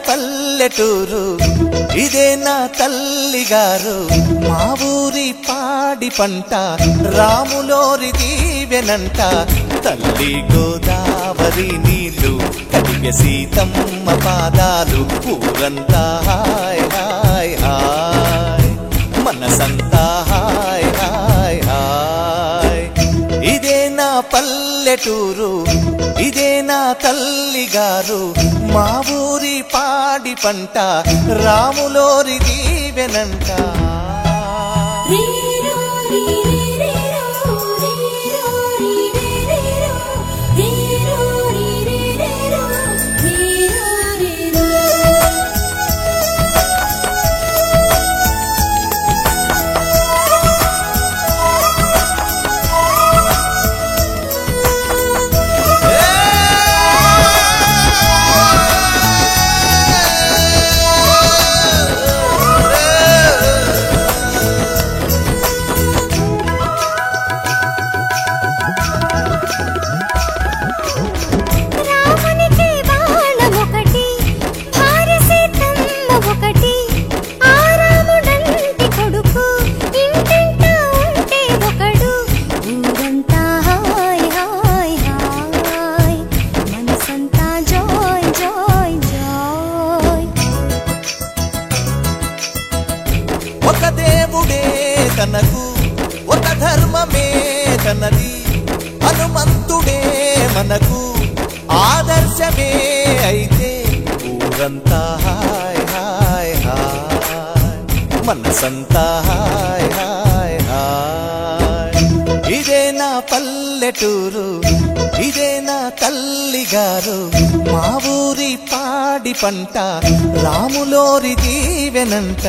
పల్లెటూరు ఇదే నా తల్లిగారు మా ఊరి పాడి పంట రాములోరి దీవెనంట తల్లి గోదావరి నీళ్లు కడిగే సీతమ్మ పాదాలు ఊరంతా హాయ్ హాయ్ హాయ్ మనసంతా హాయ్ హాయ్ హాయ్ ఇదే నా పల్లెటూరు ఇదే నా తల్లిగారు మా ఊరి పాడి పంట రాములోరి దీవెనంట ఒక దేవుడే తనకు ఒక ధర్మమే తనది హనుమంతుడే మనకు ఆదర్శమే అయితే ఊరంతా హాయ్ హాయ్ హాయ్ మనసంతా హాయ్ హాయ్ హాయ్ ఇదే నా పల్లెటూరు ఇదే నా తల్లిగారు మా ఊరి పాడి పంట రాములోరి దీవెనంట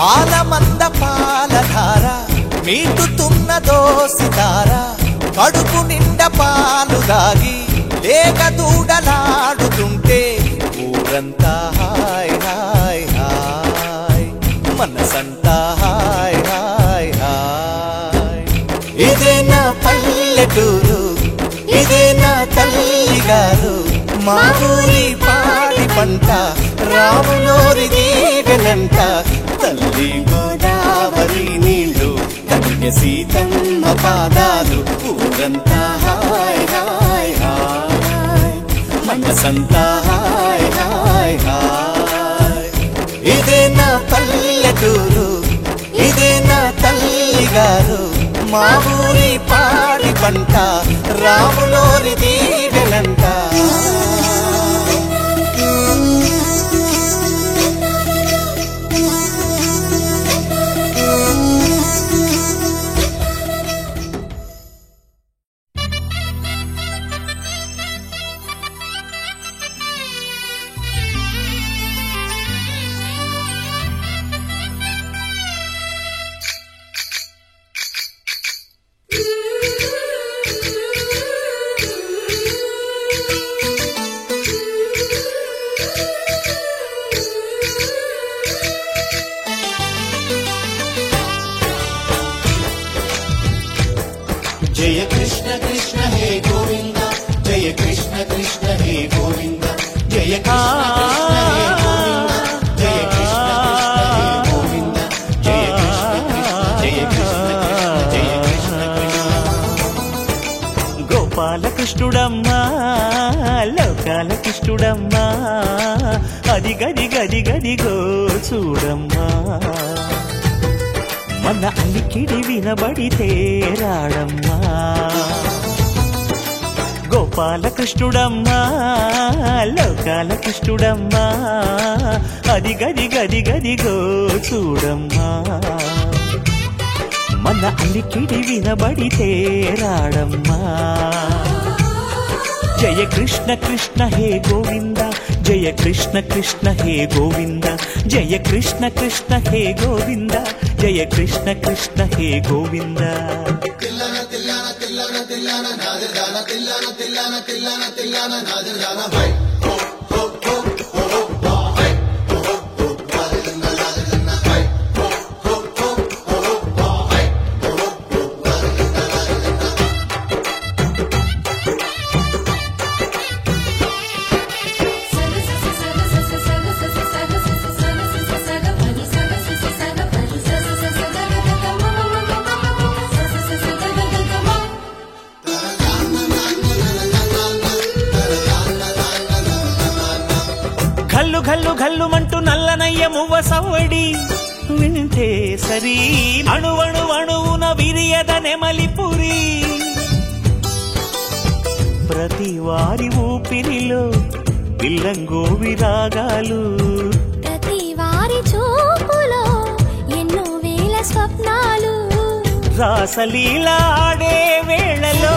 ఆలమంద పాలధార మీటుతున్నదో సితార కడుపు నిండా పాలు దాగి లేక దూడలాడుతుంటే ఊరంతా హాయ్ హాయ్ హాయ్ మనసంతా హాయ్ హాయ్ హాయ్ ఇదే నా పల్లెటూరు ఇదే నా తల్లిగారు మా ఊరి పాడి పంట రాములోరి దీవెనంట తల్లి గోదావరి నీళ్లు కడిగే సీతమ్మ పాదాలు ఊరంతా హాయ్ హాయ్ హాయ్ మనసంతా హాయ్ హాయ్ హాయ్ ఇదే నా పల్లెటూరు ఇదే నా తల్లిగారు మా ఊరి పాడి పంట రాములోరి దీవెనంట కృష్ణుడమ్మా లోకాలకిష్టుడమ్మా అది గది గది గదిగో చూడమ్మా మన అలికిడి వినబడితే రాడమ్మా గోపాలకృష్ణుడమ్మా లోకాలకిష్టుడమ్మా అది గది గది గదిగో చూడమ్మా మన అలికిడి వినబడితే రాడమ్మా జయ కృష్ణ కృష్ణ హే గోవింద జయ కృష్ణ కృష్ణ హే గోవింద జయ కృష్ణ కృష్ణ హే గోవింద జయ కృష్ణ కృష్ణ హే గోవింద ఘల్లు ఘల్లు ఘల్లుమంటూ నల్లనయ్య మువ్వ సవ్వడి వింటే సరి అణువణు అణువున విరియద నెమలిపురి ప్రతి వారి ఊపిరిలో పిల్లంగో విరాగాలు ప్రతి వారి చూపులో ఎన్నో వేల స్వప్నాలు రాసలీల ఆడే వేళలో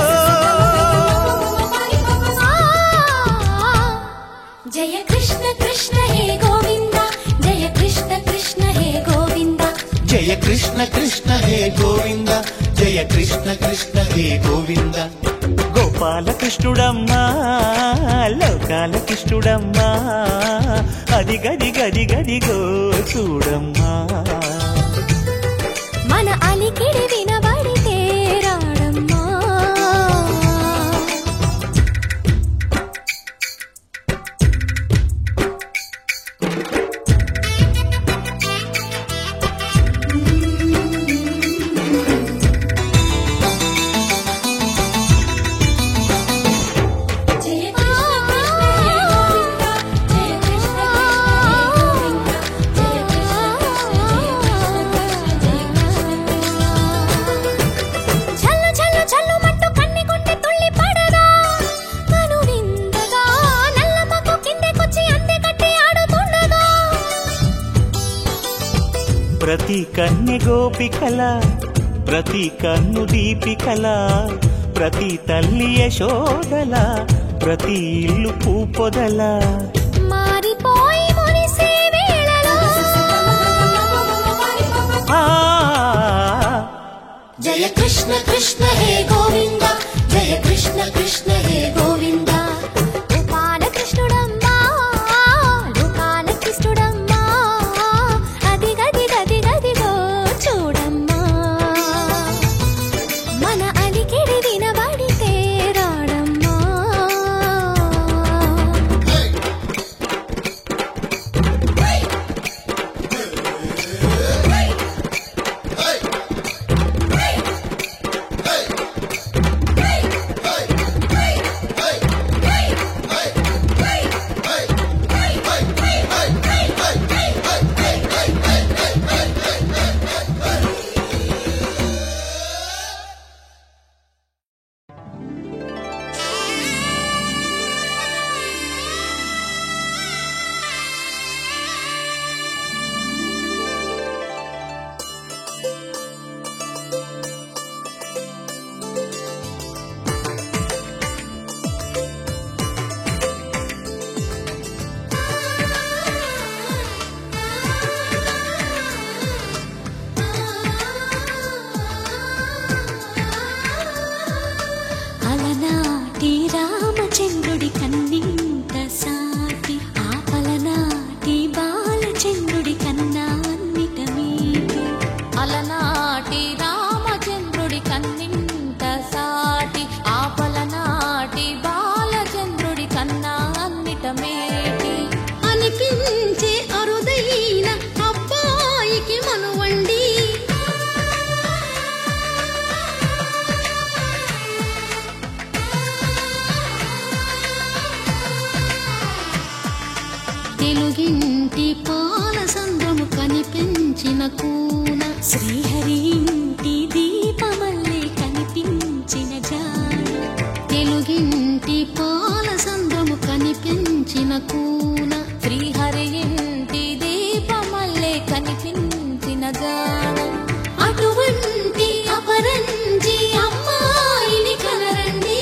జయ కృష్ణ కృష్ణ హే గోవింద జయ కృష్ణ కృష్ణ హే గోవింద జయ కృష్ణ కృష్ణ హే గోవింద జయ కృష్ణ కృష్ణ హే గోవింద గోపాలకృష్ణుడమ్మా లోకాలకిష్టుడమ్మా అది గది గది గదిగో చూడమ్మా మన అలికిడి వినబడితే రాడమ్మా ప్రతి కన్నె గోపికల ప్రతి కన్ను దీపికల ప్రతి తల్లి యశోదల ప్రతి ఇల్లు పూపొదల మారిపోయి మురిసే వేళలో జయ కృష్ణ కృష్ణ హే గోవింద జయ కృష్ణ కృష్ణ హే గోవింద గోపాలకృష్ణుడమ్మా లోకాలకిష్టుడమ్మా అది గది గది గదిగో చూడమ్మా మన అలికిడి వినబడితే రాడమ్మా వెలుగింటి పాల సంద్రము కనిపించిన కూన శ్రీహరి ఇంటి దీపమల్లే కనిపించిన జాడ వెలుగింటి పాల సంద్రము కనిపించిన కూన శ్రీహరి ఇంటి దీపమల్లే కనిపించిన జాడ అటువంటి అపరంజి అమ్మాయిని కనరండి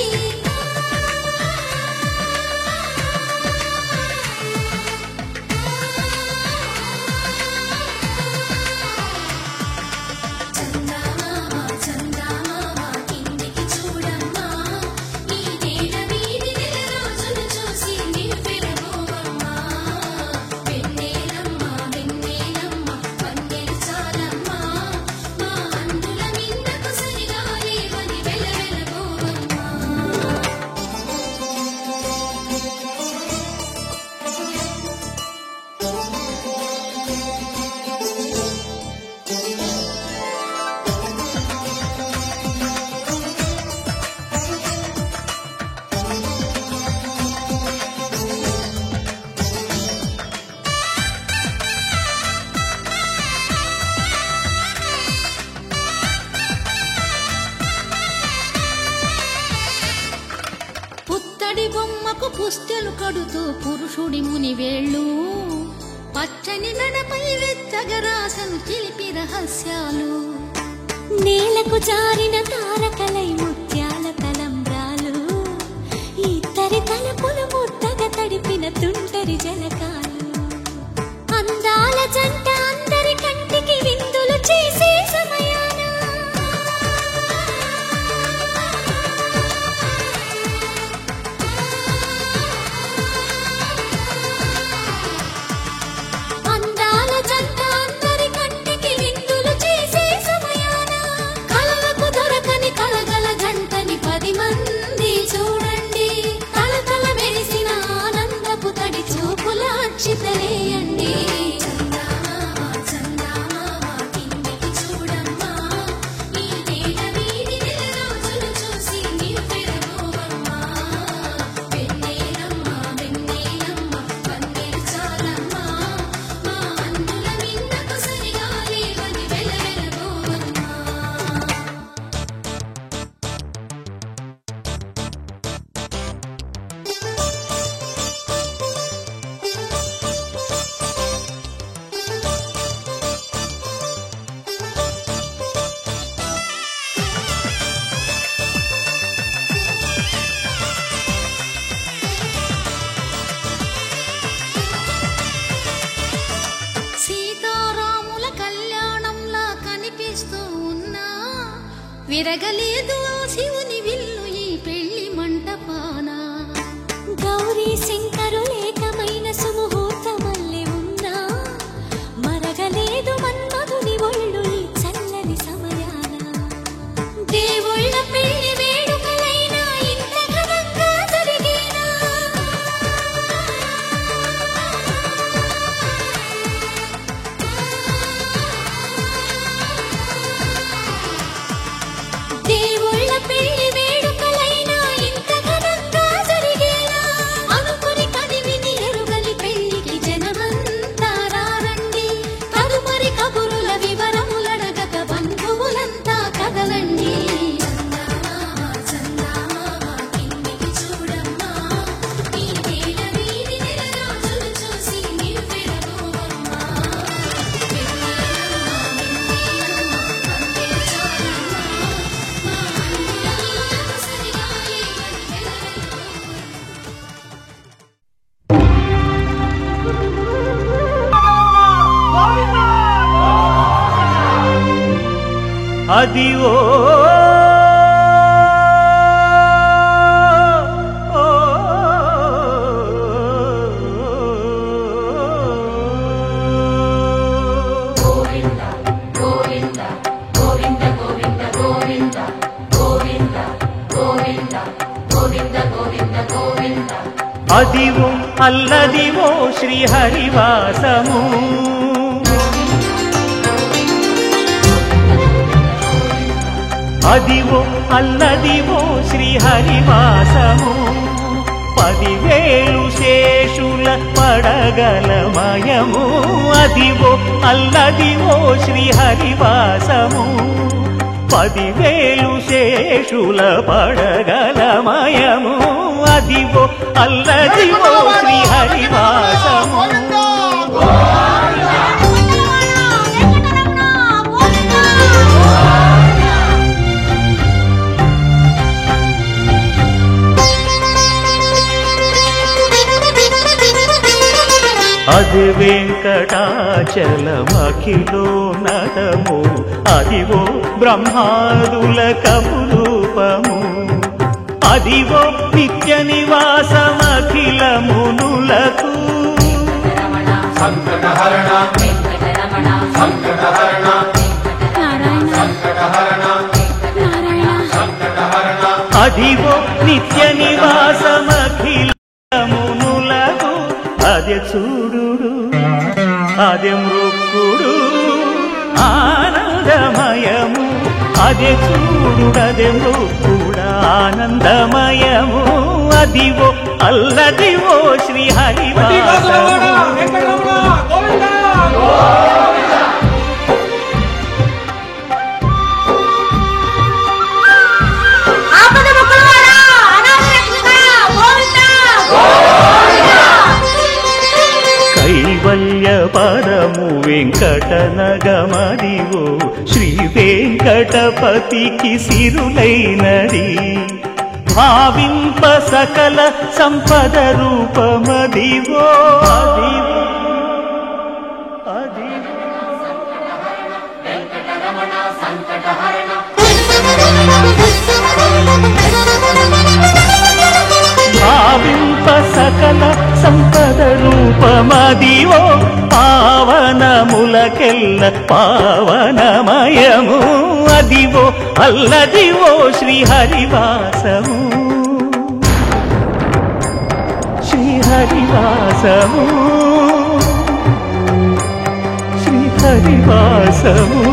పుత్తడి బొమ్మకు పుస్తెలు కడుతూ పురుషుడి ముని వేళ్ళు పచ్చని మెడపై వెచ్చగరాసను చిలిపి రహస్యాలు నేలకు జారిన తారకలై ముత్యాల తలంబ్రాలు ఇద్దరి తలపులు ముద్దగా తడిపిన తుంటరి జలకాలు అందాల జంట అందరి కంటికి విందులు చేసే సమయాన అందాల జంట అందరి కంటికి విందులు చేసే సమయాన కలలకు దొరకని కలగల జంటని 10 మంది చూడండి కలకల మెరిసిన ఆనందపు తడి చూపుల అక్షితలేయండి సీతారాముల కళ్యాణంలా కనిపిస్తూ ఉన్నా విరగలేదు శివుని విల్లు ఈ పెళ్లి మంటపాన గౌరీ శంకరులేకమైన సుముహూర్తమల్లె ఉన్నా మరగలేదు మన్మధుని ఒళ్ళు ఈ చల్లని సమయాన దేవుళ్ళ పెళ్లి వేడుకలైనా ఇంత ఘనంగా జరిగేనా దేవుళ్ళ పెళ్లి వేడుకలైనా ఇంత ఘనంగా జరిగేనా అనుకుని కదివిని ఎరుగని పెళ్లికి జనమంతా రారండి తదుపరి కబురుల వివరములడగక బంధువులంతా కదలండి అదివో అదివో అల్లదివో శ్రీహరివాసము అదివో అల్లదివో శ్రీహరివాసము 10,000 శేషుల పడగలమయము అదివో అల్లదివో శ్రీహరివాసము 10,000 శేషుల పడగలమయము అదివో అల్లదివో శ్రీహరివాసము అది వెంకటాచలమఖిలో నటము అదివో బ్రహ్మాదుల కపురూపము అదివో నిత్య నివాసమఖిల మునులకు అదివో నిత్య నివాసమఖిల మునులకు అదే చూడు అదే మృక్కుడు ఆనందమయము అదే చూడు అదే మృక్కుడు ఆనందమయము అదివో అల్లదివో శ్రీహరివాసము కైవల్య పరము వెంకటనగమదివో శ్రీ వెంకటపతికి సిరులైనది భావింప సకల సంపద రూపమదివో భావింప సకల సంపద రూపమదివో పావనములకెల్ల పావనమయము అదివో అల్లదివో శ్రీహరివాసము శ్రీహరివాసము శ్రీహరివాసము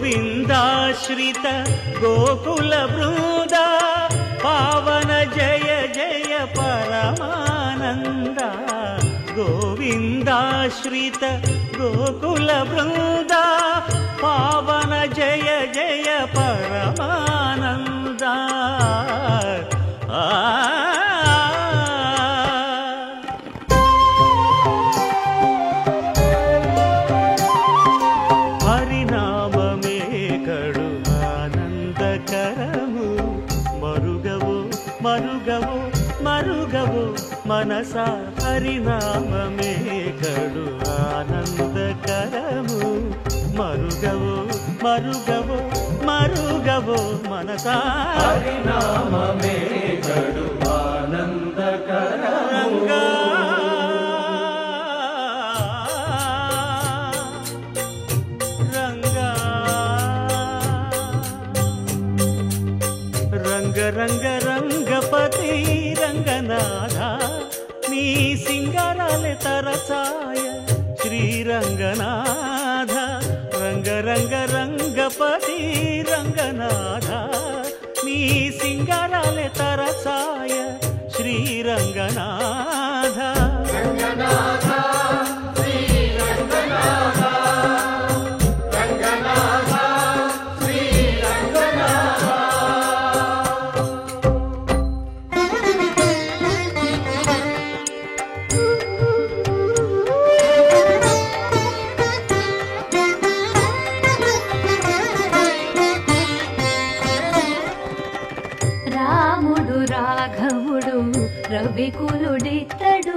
గోవిందాశ్రిత గోకుల బృంద పావన జయ జయ పరమానంద గోవిందాశ్రిత గోకుల బృంద పావన జయ జయ పరమానంద మరుగవో మనసా హరినామమే కడు ఆనందకరము మరుగవో మనసా హరినామమే కడు ఆనందకరము రంగ రంగపతి రంగనాథ నీ సింగారాలే తరసాయ శ్రీరంగనాథ రంగ రంగపతి రంగనాథ నీ సింగారాలే తరసాయ శ్రీరంగనాథ రవికులుడితడు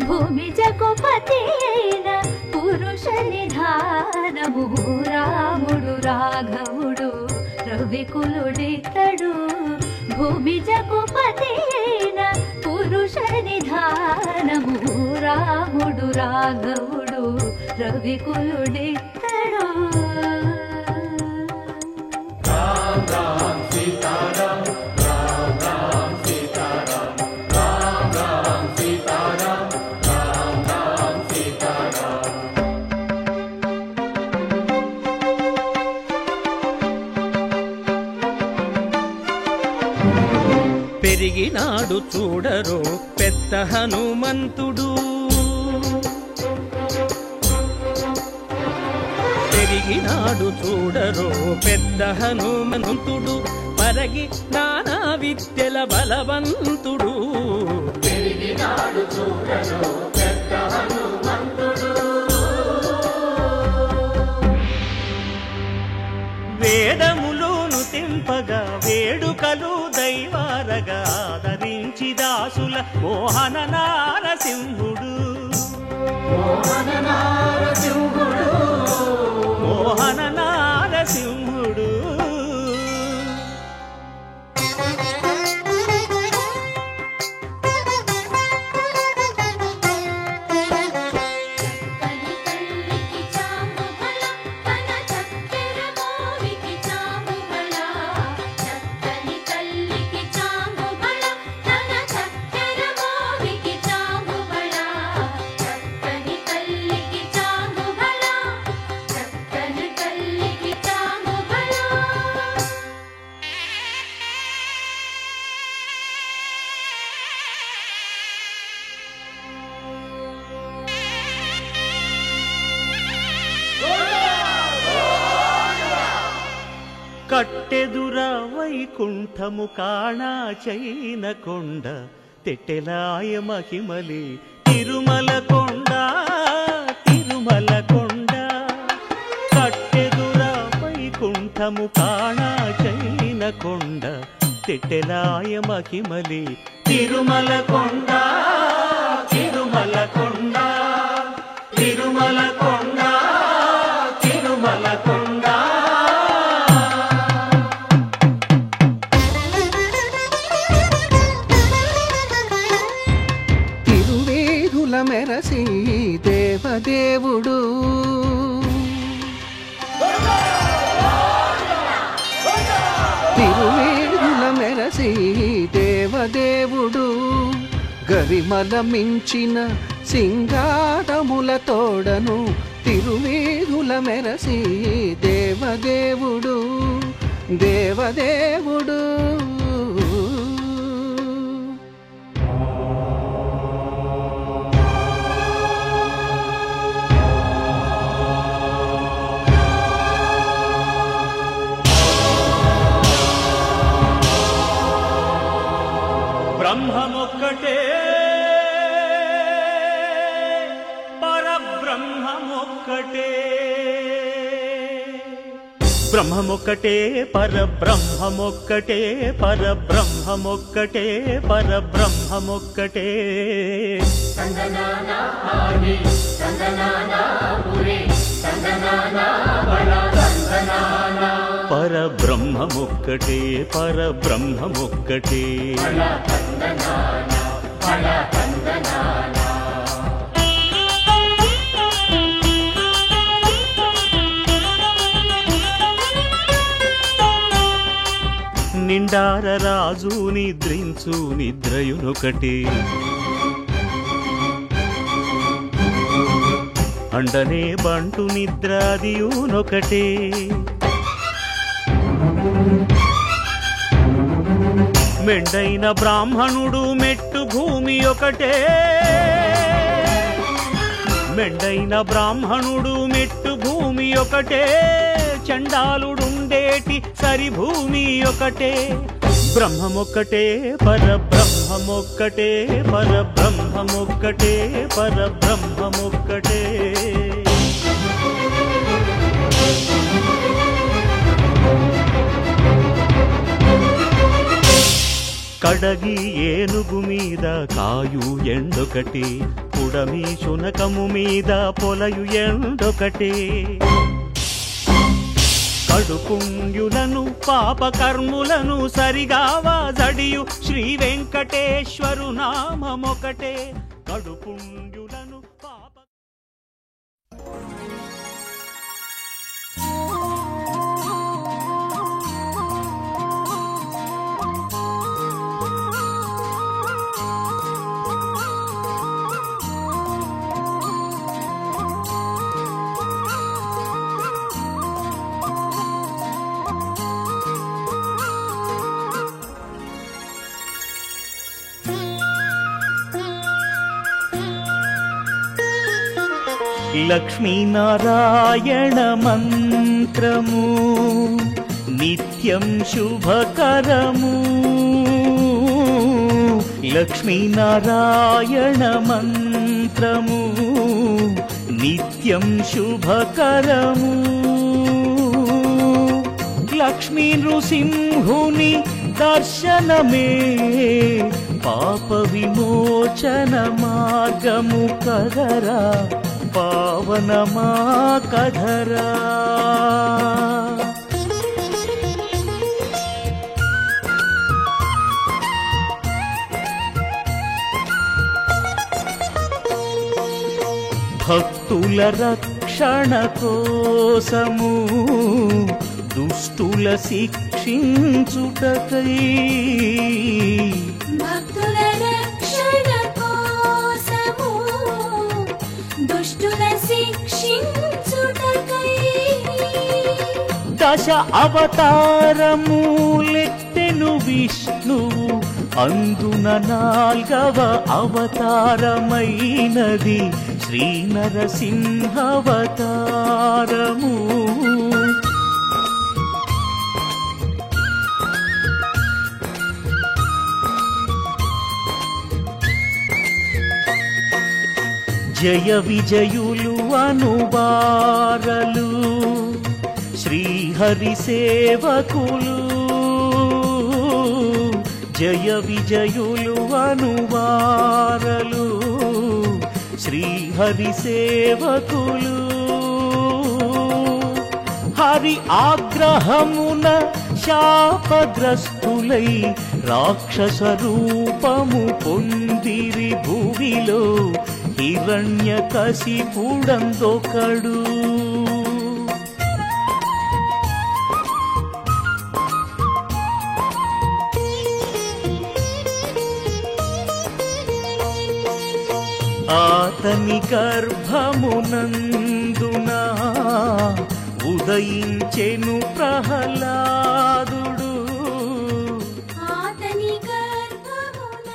భూమి జగపతి అయిన పురుష నిధానము రాముడు రాఘవుడు రవికులుడితడు భూమి జగపతి అయిన పురుష నిధానము రాముడు రాఘవుడు రవికులుడితడు పెరిగినాడు చూడరో పెద్ద హనుమంతుడు పెరిగినాడు చూడరో పెద్ద హనుమంతుడు పరగి నానా విద్యల బలవంతుడు పెరిగినాడు చూడరో పెద్ద హనుమంతుడు వేదములోను తెంపగా వేడుకలు దైవారగా ఆదరించి దాసుల మోహన నారసింహుడు మోహన నారసింహుడు కట్టెదుర వైకుంఠము కాణా చైన కొండ తెట్టెలాయ మహిమలి తిరుమల కొండ తిరుమల కొండ కట్టెదుర వైకుంఠము కాణా చైన కొండ తెట్టెలాయ మహిమలి తిరుమల కొండ తిరుమల కొండ తిరుమల కొండ తిరుమల కొండ మెరసి దేవదేవుడు తిరువేదుల మెరసి దేవదేవుడు గరిమల మించిన సింగారముల తోడను తిరువేదుల మెరసి దేవదేవుడు దేవదేవుడు బ్రహ్మమొక్కటే పరబ్రహ్మమొక్కటే బ్రహ్మమొక్కటే పరబ్రహ్మమొక్కటే పరబ్రహ్మమొక్కటే పరబ్రహ్మమొక్కటే పరబ్రహ్మమొక్కటే పరబ్రహ్మమొక్కటే నిండార రాజు నిద్రించు నిద్రయునొకటి అండనే బంటు నిద్రాదియునొకటే మెండైన బ్రాహ్మణుడు మెట్టు భూమి ఒకటే మెండైన బ్రాహ్మణుడు మెట్టు భూమి ఒకటే చండాలుడుండేటి సరి భూమి ఒకటే బ్రహ్మమొక్కటే పరబ్రహ్మమొక్కటే పరబ్రహ్మమొక్కటే పరబ్రహ్మమొక్కటే కడగి ఏనుగు మీద కాయు ఎండొకటి పుడమి శునకము మీద పొలయు ఎండొకటే కడుపుంగులను పాపకర్ములను సరిగావా జడియు శ్రీ వెంకటేశ్వరు నామమొకటే కడుపుంగులను పాప లక్ష్మీనారాయణ మంత్రము నిత్యం శుభకరము లక్ష్మీనారాయణ మంత్రము నిత్యం శుభకరము లక్ష్మీ నృసింహుని దర్శనమే పాప విమోచన మార్గము కదరా పావనమా కధరా భక్తుల రక్షణ కోసము దుష్టుల శిక్షించుటకై భక్తుల రక్షణ కోసము దుష్టుల శిక్షించుటకై దశ అవతారములెత్తెను విష్ణువు అందున 4వ అవతారమైనది శ్రీ నరసింహావతారము జయ విజయులు అనువారలు శ్రీహరి సేవకులు జయ విజయులు అనువారలు శ్రీహరి సేవకులు హరి ఆగ్రహమున శాపగ్రస్తులై రాక్షస రూపము పొందిరి భూమిలో హిరణ్యకశిపుడందొకడు ఆతని గర్భమునందున ఉదయించెను ప్రహ్లాదుడు ఆతని గర్భమునందున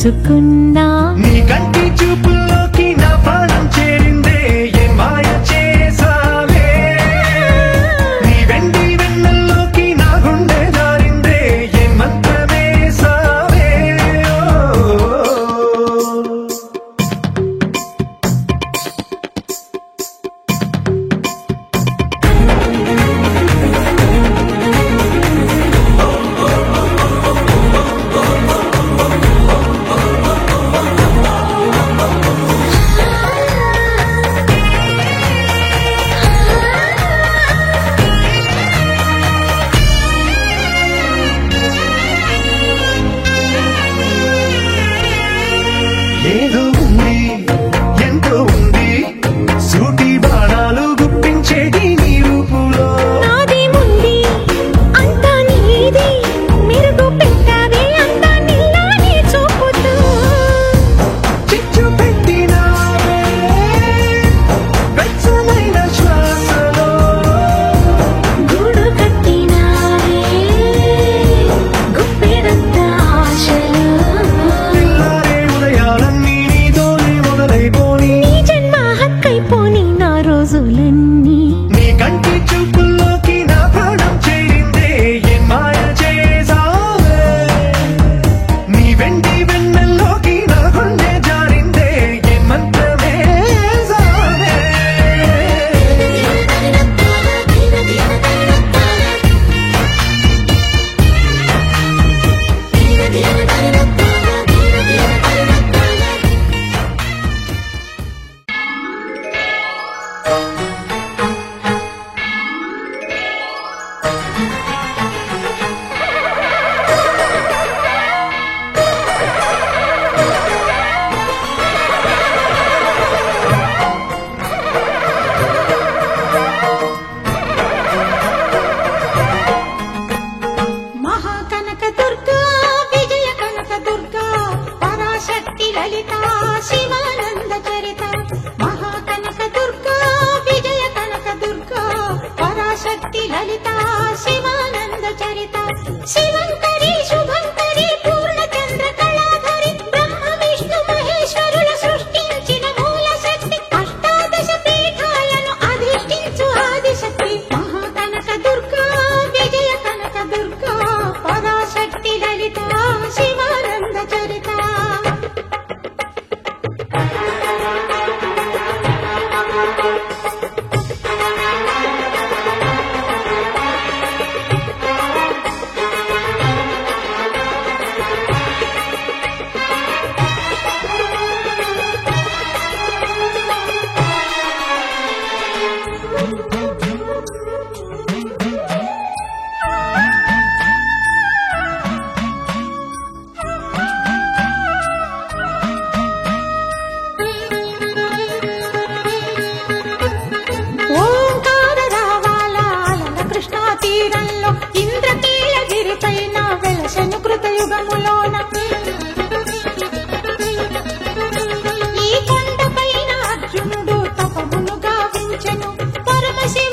దోచుకున్నా నీ కంటి చూపుల్లోకి నా ప్రాణం చేరిందే ఏ మాయ చేసావే నీ వెండి వెన్నెల్లోకి నా గుండె దారిందే ఏ మంత్రమేసావే ఏదో ఉంది ఎంతో ఉంది సూటి బాణాలు గుప్పించేది నీ రూపులో నాదేముంది అంతా నీది మెరుగు పెట్టావే అంతా నీలానే చూపుతూ చిచ్చు పెట్టినావే వెచ్చనైన శ్వాసలో గూడు కట్టినావే గుప్పెడంత ఆశలు పిల్లారే ఉదయాలన్నీ నీతోనే మొదలైపోని నీ జన్మ హక్కైపోని నా రోజులన్నీ నీ కంటి చూపుల్లోకి నా ప్రాణం చేరిందే ఏ మాయ చేసావే నీ వెండి వెన్నెల్లోకి నా గుండె జారిందే ఏ మంత్రమేసావే మహాకనక దుర్గా విజయ కనక దుర్గా పరాశక్తి లలిత శివానంద చరిత మహాకనక దుర్గా విజయ కనక దుర్గా పరాశక్తి లలిత శివానంద చరిత శివంకరి శుభంకరి పూర్ణచంద్ర కళాధరి బ్రహ్మ విష్ణు మహేశ్వరుల సృష్టించిన మూల శక్తి అష్టాదశ పీఠాలను అధిష్ఠించు ఆదిశక్తి మహాకనక దుర్గా విజయ కనక దుర్గా పరాశక్తి లలిత శివానంద చరిత ఓంకార రావాల అలల కృష్ణా తీరంలో ఇంద్రకీలగిరి పైన వెలసెను కృతయుగములోన ఈ కొండ పైన అర్జునుడు తపమును గావించెను పరమశివ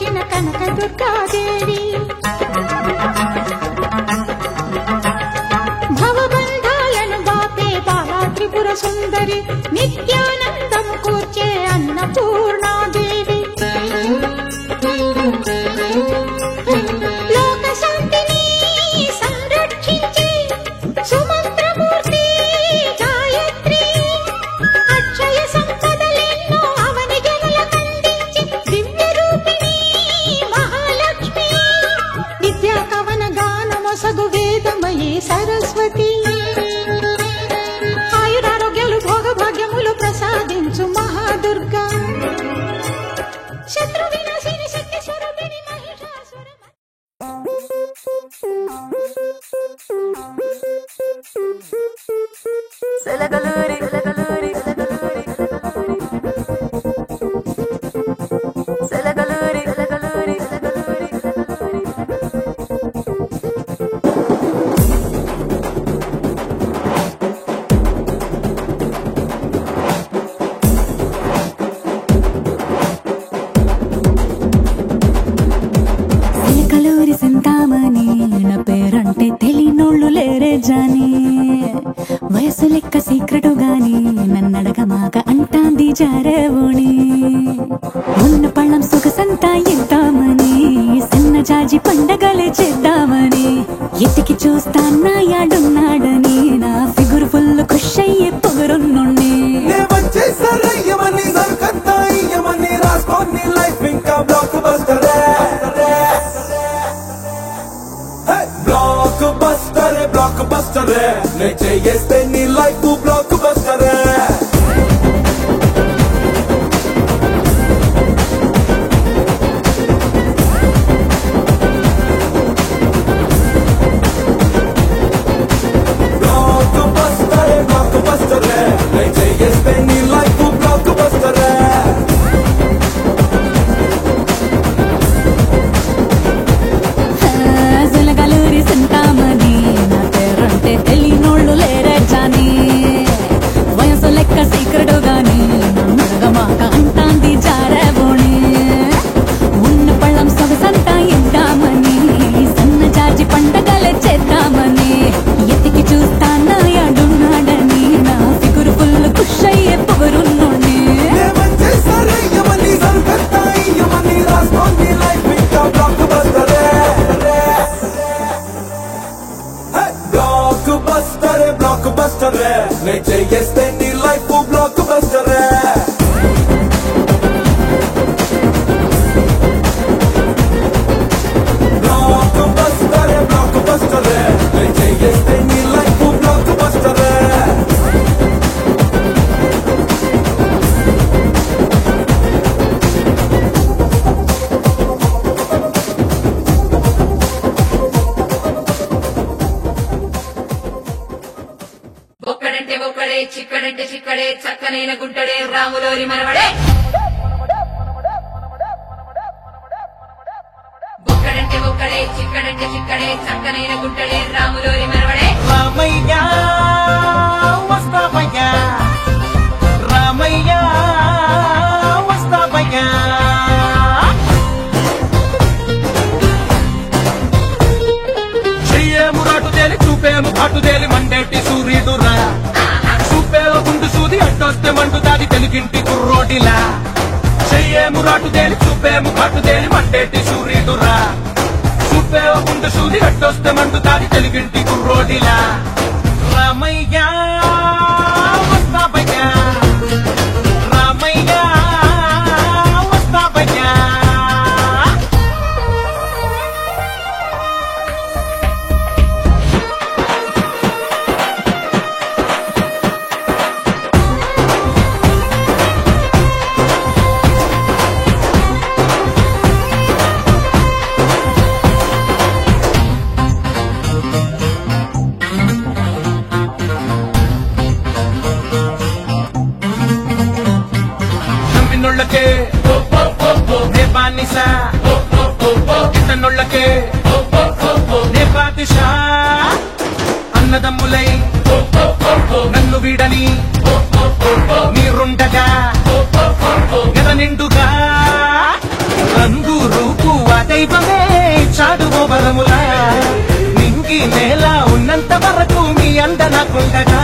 వచ్చిన కనక దుర్గాదేవి భవబంధాలను బాపే బాలా త్రిపుర సుందరి నిత్యానందము కూర్చే అన్నపూర్ణాదేవి లోక శాంతిని సంరక్షించే సుమంత్రమూర్తి గాయత్రి అక్షయ సంపదలెన్నో అవని జనులకందించి దివ్య రూపిణి మహాలక్ష్మి విద్యా కవన గానమొసగు వేదమయీ సరస్వతి ఆయురారోగ్యాలు భోగభాగ్యములు ప్రసాదించు మహాదుర్గా శత్రు వినాశిని శక్తి స్వరూపిణి మహిషాసుర సెలగలూరి సెలగలూరి సెలగలూరి సెలగలూరి సింతామణి నా పేరంటే తెలియనోళ్ళు లేరే జాని వయసు లెక్క సీక్రెటు గాని నన్నడగమాక అంటాంది జారేవోణి ఉన్న పళ్ళం సొగసంతా ఇద్దామని సన్న జాజి పండగలే చేద్దామని ఎతికి చూస్తాన్నా యాడున్నాడని నా ఫిగురు ఫుల్ ఖుష్ అయ్యే పొగరున్నుండి బ్లాక్ బస్టర్ నే చేస్తే నీ లైఫ్ బ్లాక్ బస్టర్ సెలగలూరి సింతామణి నా పేరంటే తెలియనోళ్ళు లేరే జాని వయసు లెక్క సీక్రెటు గాని నన్నడగమాక అంటాంది జారేవోణి ఉన్న పళ్ళం సొగసంతా ఇద్దామని సన్న జాజి పండగలే చేద్దామని ఎతికి చూస్తానా యాడున్నాడని నా ఫిగురు ఫుల్ ఖుష్ అయ్యే పొగరున్నోండి బ్లాక్ బస్టర్ నే చేస్తే నీ life block buster block buster నే చేస్తే నీ లైఫ్ బ్లాక్ బస్టర్ ఒక్కడంటే ఒక్కడే చిక్కడంటే చిక్కడే చక్కనైన గుంటడే రాములోరి మనవడే ఒక్కడంటే ఒక్కడే చిక్కడంటే చిక్కడే చక్కనైన గుంటడే రాములోరి మనవడే రామయ్య వస్తావయ్యా రామయ్య వస్తావయ్యా చెయ్యేము రాటు తేలి చూపేము అటు తేలి మండేటి సూర్యుడురా చూపేవు గుండు సూది అడ్డొస్తే మండుతాది తెలుగింటి కుర్రోడిలా చెయ్యేము రాటు తేలి చూపేము అటు తేలి మండేటి సూర్యుడురా చూపేవు గుండు సూది అడ్డొస్తే మండుతాది తెలుగింటి కుర్రోడిలా రామయ్య వస్తావయ్యా రామయ్య వస్తావయ్యా నమ్మినోళ్ళకే నే బానిసా ఇతనోళ్ళకే నే బాదిషా అన్నదమ్ములై నన్ను వీడని మీరుండగా ఎద నిండుగా రంగు రూప నేల ఉన్నంత వరకు మీ అండ నాకుండగా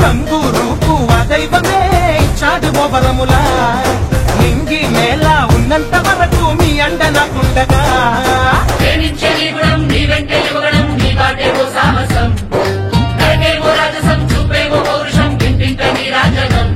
రంగు రూపు ఆ దైవమే ఇచ్చాడు ఓ వరములా నింగి నేల ఉన్నంత వరకు మీ అండ నాకుండగా ప్రేమించే నీ గుణం నీ వెంటే యువగణం నీ బాటేవో సాహసం నరకేవో రాజసం చూపేవో పౌరుషం ఇంటింట నీ రాజనం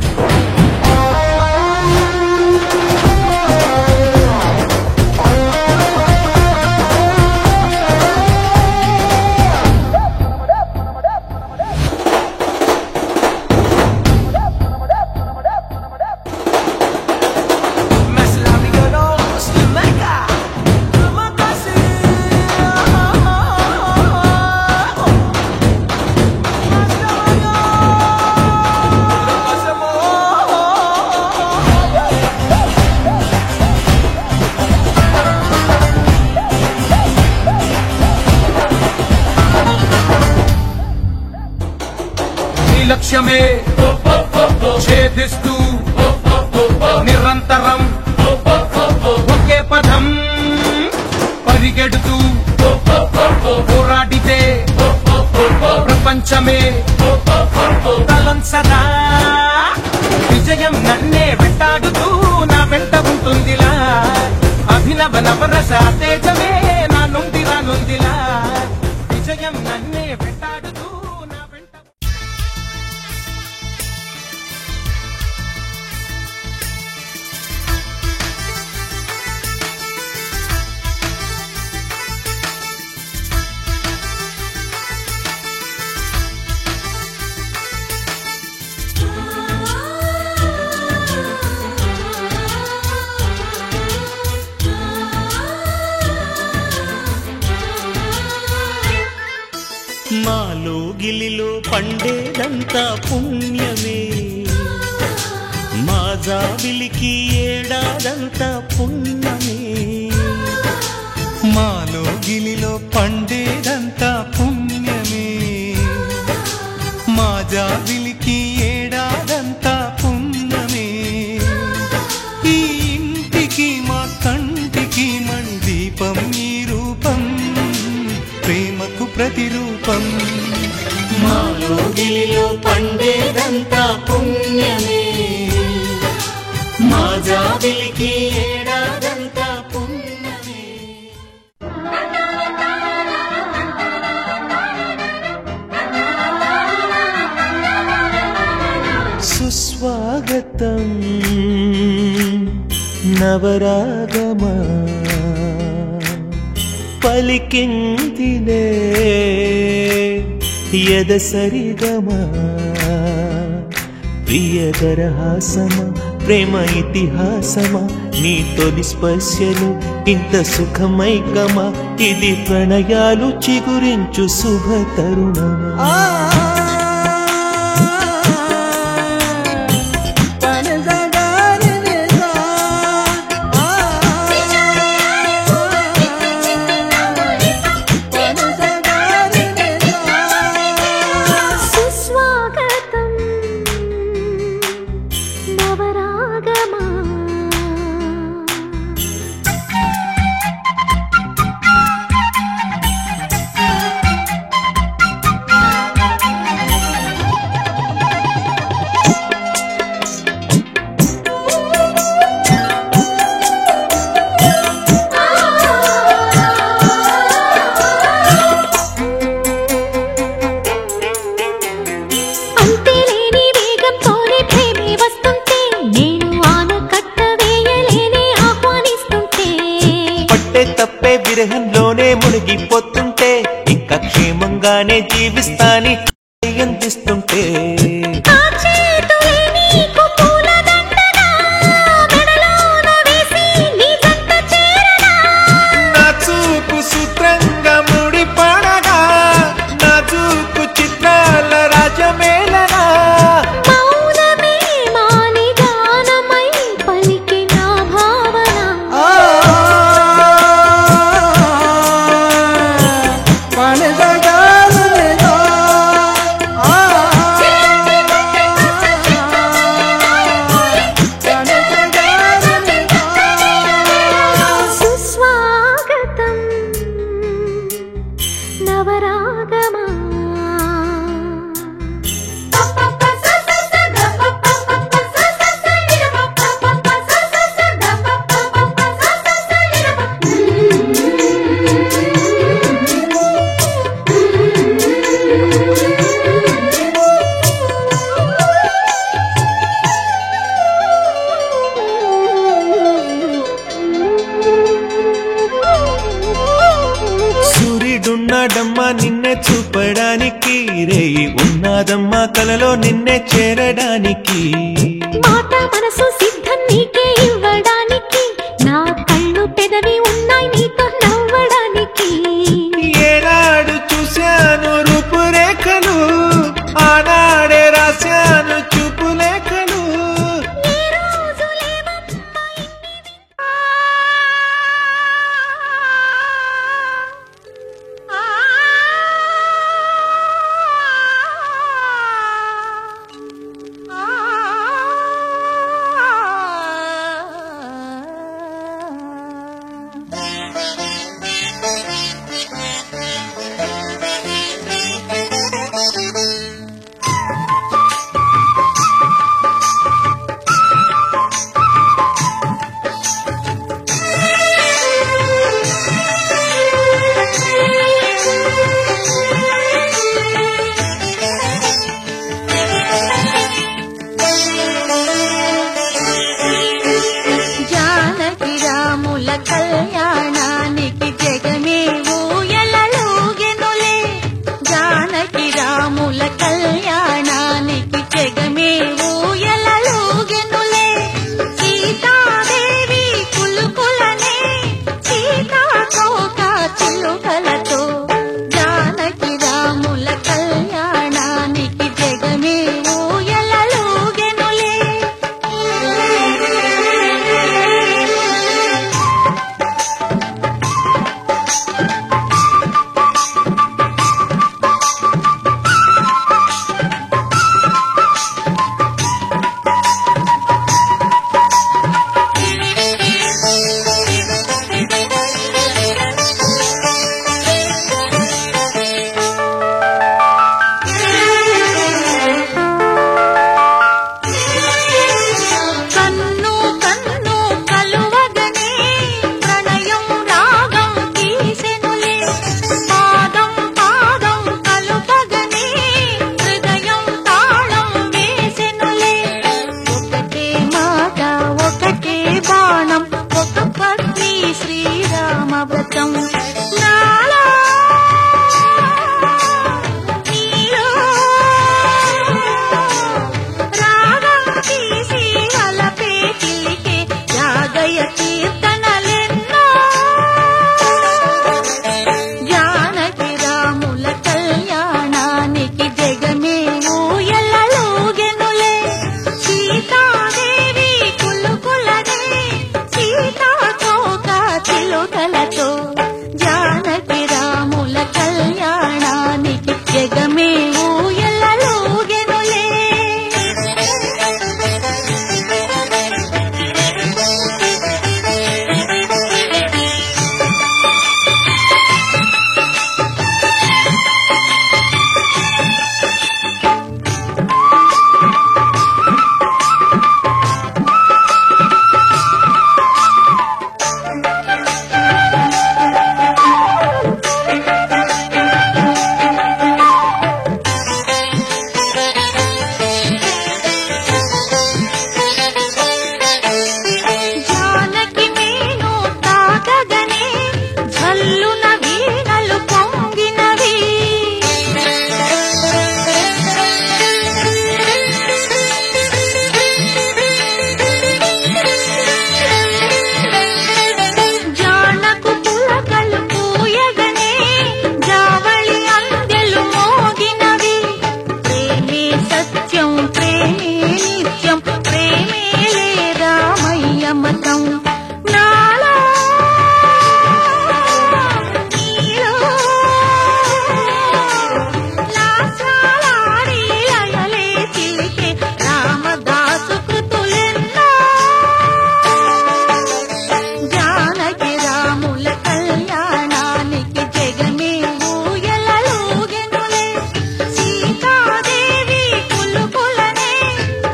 లక్ష్యమే ఛేదిస్తూ నిరంతరం ఒకే పదం పరిగెడుతూ పోరాడితే ప్రపంచమే తలంసరా విజయం నన్నే వెంటాడుతూ నా వెంట ఉంటుందిలా అభినవ నవరస తేజమే నా నుండి రానుందిలా విజయం నన్నే వెంటాడుతూ నా వెంట మాలో గిలిలో పండేదంతా పుణ్యమే మా జాబిలికి ఏడాదంతా పుణ్యమే మాలో గిలిలో పండేదంతా పుణ్యమే మా జాబిలికి ఏడాదంతా పుణ్యమే ఈ ఇంటికి మా కంటికి మణి దీపం ఈ రూపం ప్రేమకు ప్రతిరూపం మాలో గిలిలో పండేదంతా పుణ్యమే మా జాబిలికి ఏడాదంతా పుణ్యమే సుస్వాగతం నవరాగమా పలికిందిలే యదసరిగమా ప్రియదరహాసమా ప్రేమ ఇతిహాసమా నీ తొలి స్పర్శలు ఇంత సుఖమైకమా ఇది ప్రణయాలు చిగురించు శుభ తరుణమా విరహంలోనే మునిగిపోతుంటే ఇంకా క్షేమంగానే జీవిస్తాని అందిస్తుంటే నా చూపు సూత్రంగా ముడిపడగా నా చూపు చిత్రాల రాజమేళనా రేయి ఉన్నాదమ్మా కలలో నిన్నే చేరడానికి. మాట మనసు సిద్ధం నీకే ఇవ్వడానికి, నా కళ్ళు పెదవి ఉన్నాయి నీతో నవ్వడానికి. ఏనాడు చూశాను రూపురేఖలు, ఆనాడే రాశాను చూపులేఖలు. ఈ రోజులేవమ్మా జానకి రాముల కళ్యాణానికి జగమే ఊయలలూగెనులే. జానకి రాముల కళ్యాణానికి జగమే ఊయలలూగెనులే. సీతాదేవి కులుకులనే సీతాకోక చిలుకలతో. జానకి రాముల కళ్యాణానికి జగమే ఊయలలూగెనులే. కన్ను కన్ను కలువగనే ప్రణయం రాగం తీసెనులే. పాదం పాదం కలుపగనే హృదయం తాళం వేసెనులే. ఒకటే మాట ఒకటే బాణం ఒక పత్ని శ్రీరామ వ్రతం. నాలో నీలో రాగం తీసి వలపే చిలికే జాగయ కీర్తనలెన్నో. జానకి రాముల కళ్యాణానికి జగమే ఊయలలూగెనులే. సీతాదేవి కులుకులనే సీతాకోక చిలుకలతో. జానకి రాముల కళ్యాణానికి జగమే ఊయలలూగెనులే. జానకి మేను తాకగనే జల్లున వీణలు పొంగినవి. జానకు పులకలు పూయగనే జావళి అందెలు మోగినవి. ప్రేమే సత్యం ప్రేమే నిత్యం ప్రేమే రామయ్య మతం. నాలో నీలో లాస్యాలాడి లయలే చిలికే రామదాసు కృతులెన్నో. జానకి రాముల కళ్యాణానికి జగమే ఊయలలూగెనులే. సీతాదేవి కులుకులనే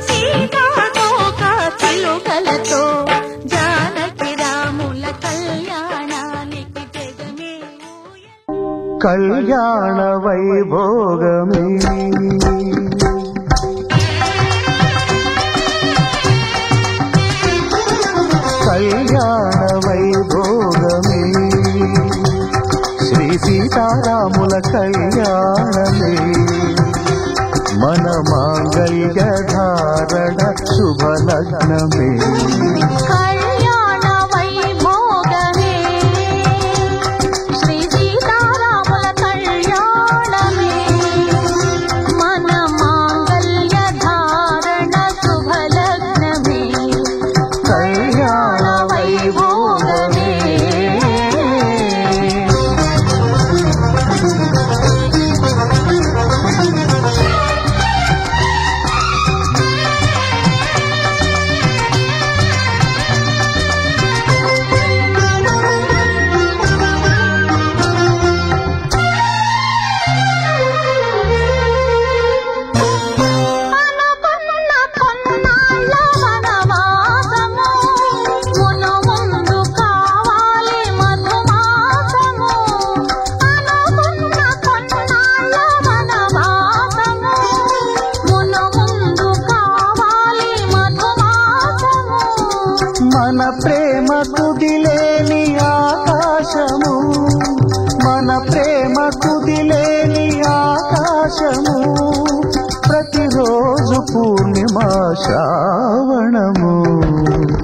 సీతాకోక చిలుకలతో. జానకి రాముల కళ్యాణానికి జగమే కళ్యాణ వైభోగమే కళ్యాణ వైభోగమే శ్రీ సీతారాముల కళ్యాణమే. శుభలగ్నమే కళ్యాణ వైభోగమే శ్రీ సీతారాముల కళ్యాణమే మన మాంగళ్య ధారణ శుభలగ్నమే కళ్యాణ వైభోగమే అనుకున్న కొన్నాళ్ళ వనవాసము మును ముందు కావాలి మధుమాసము అనుకున్న కొన్నాళ్ళ వనవాసము మును ముందు కావాలి మధుమాసము మన ప్రేమ కుదిలేని ఆకాశము మన ప్రేమ కుదిలేని ఆకాశము ప్రతిరోజు పూర్ణిమా శ్రావణము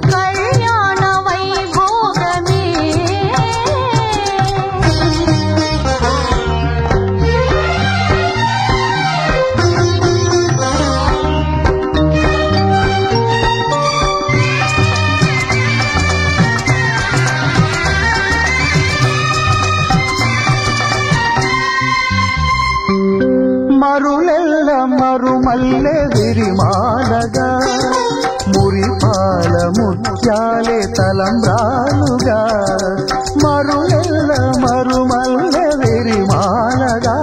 కళ్యాణ వైభోగమే మరులెల్ల మరుమల్లె విరిమాలగా మురిపాల ముత్యాలే తలంబ్రాలుగా మరులెల్ల మరుమల్లె విరిమాలగా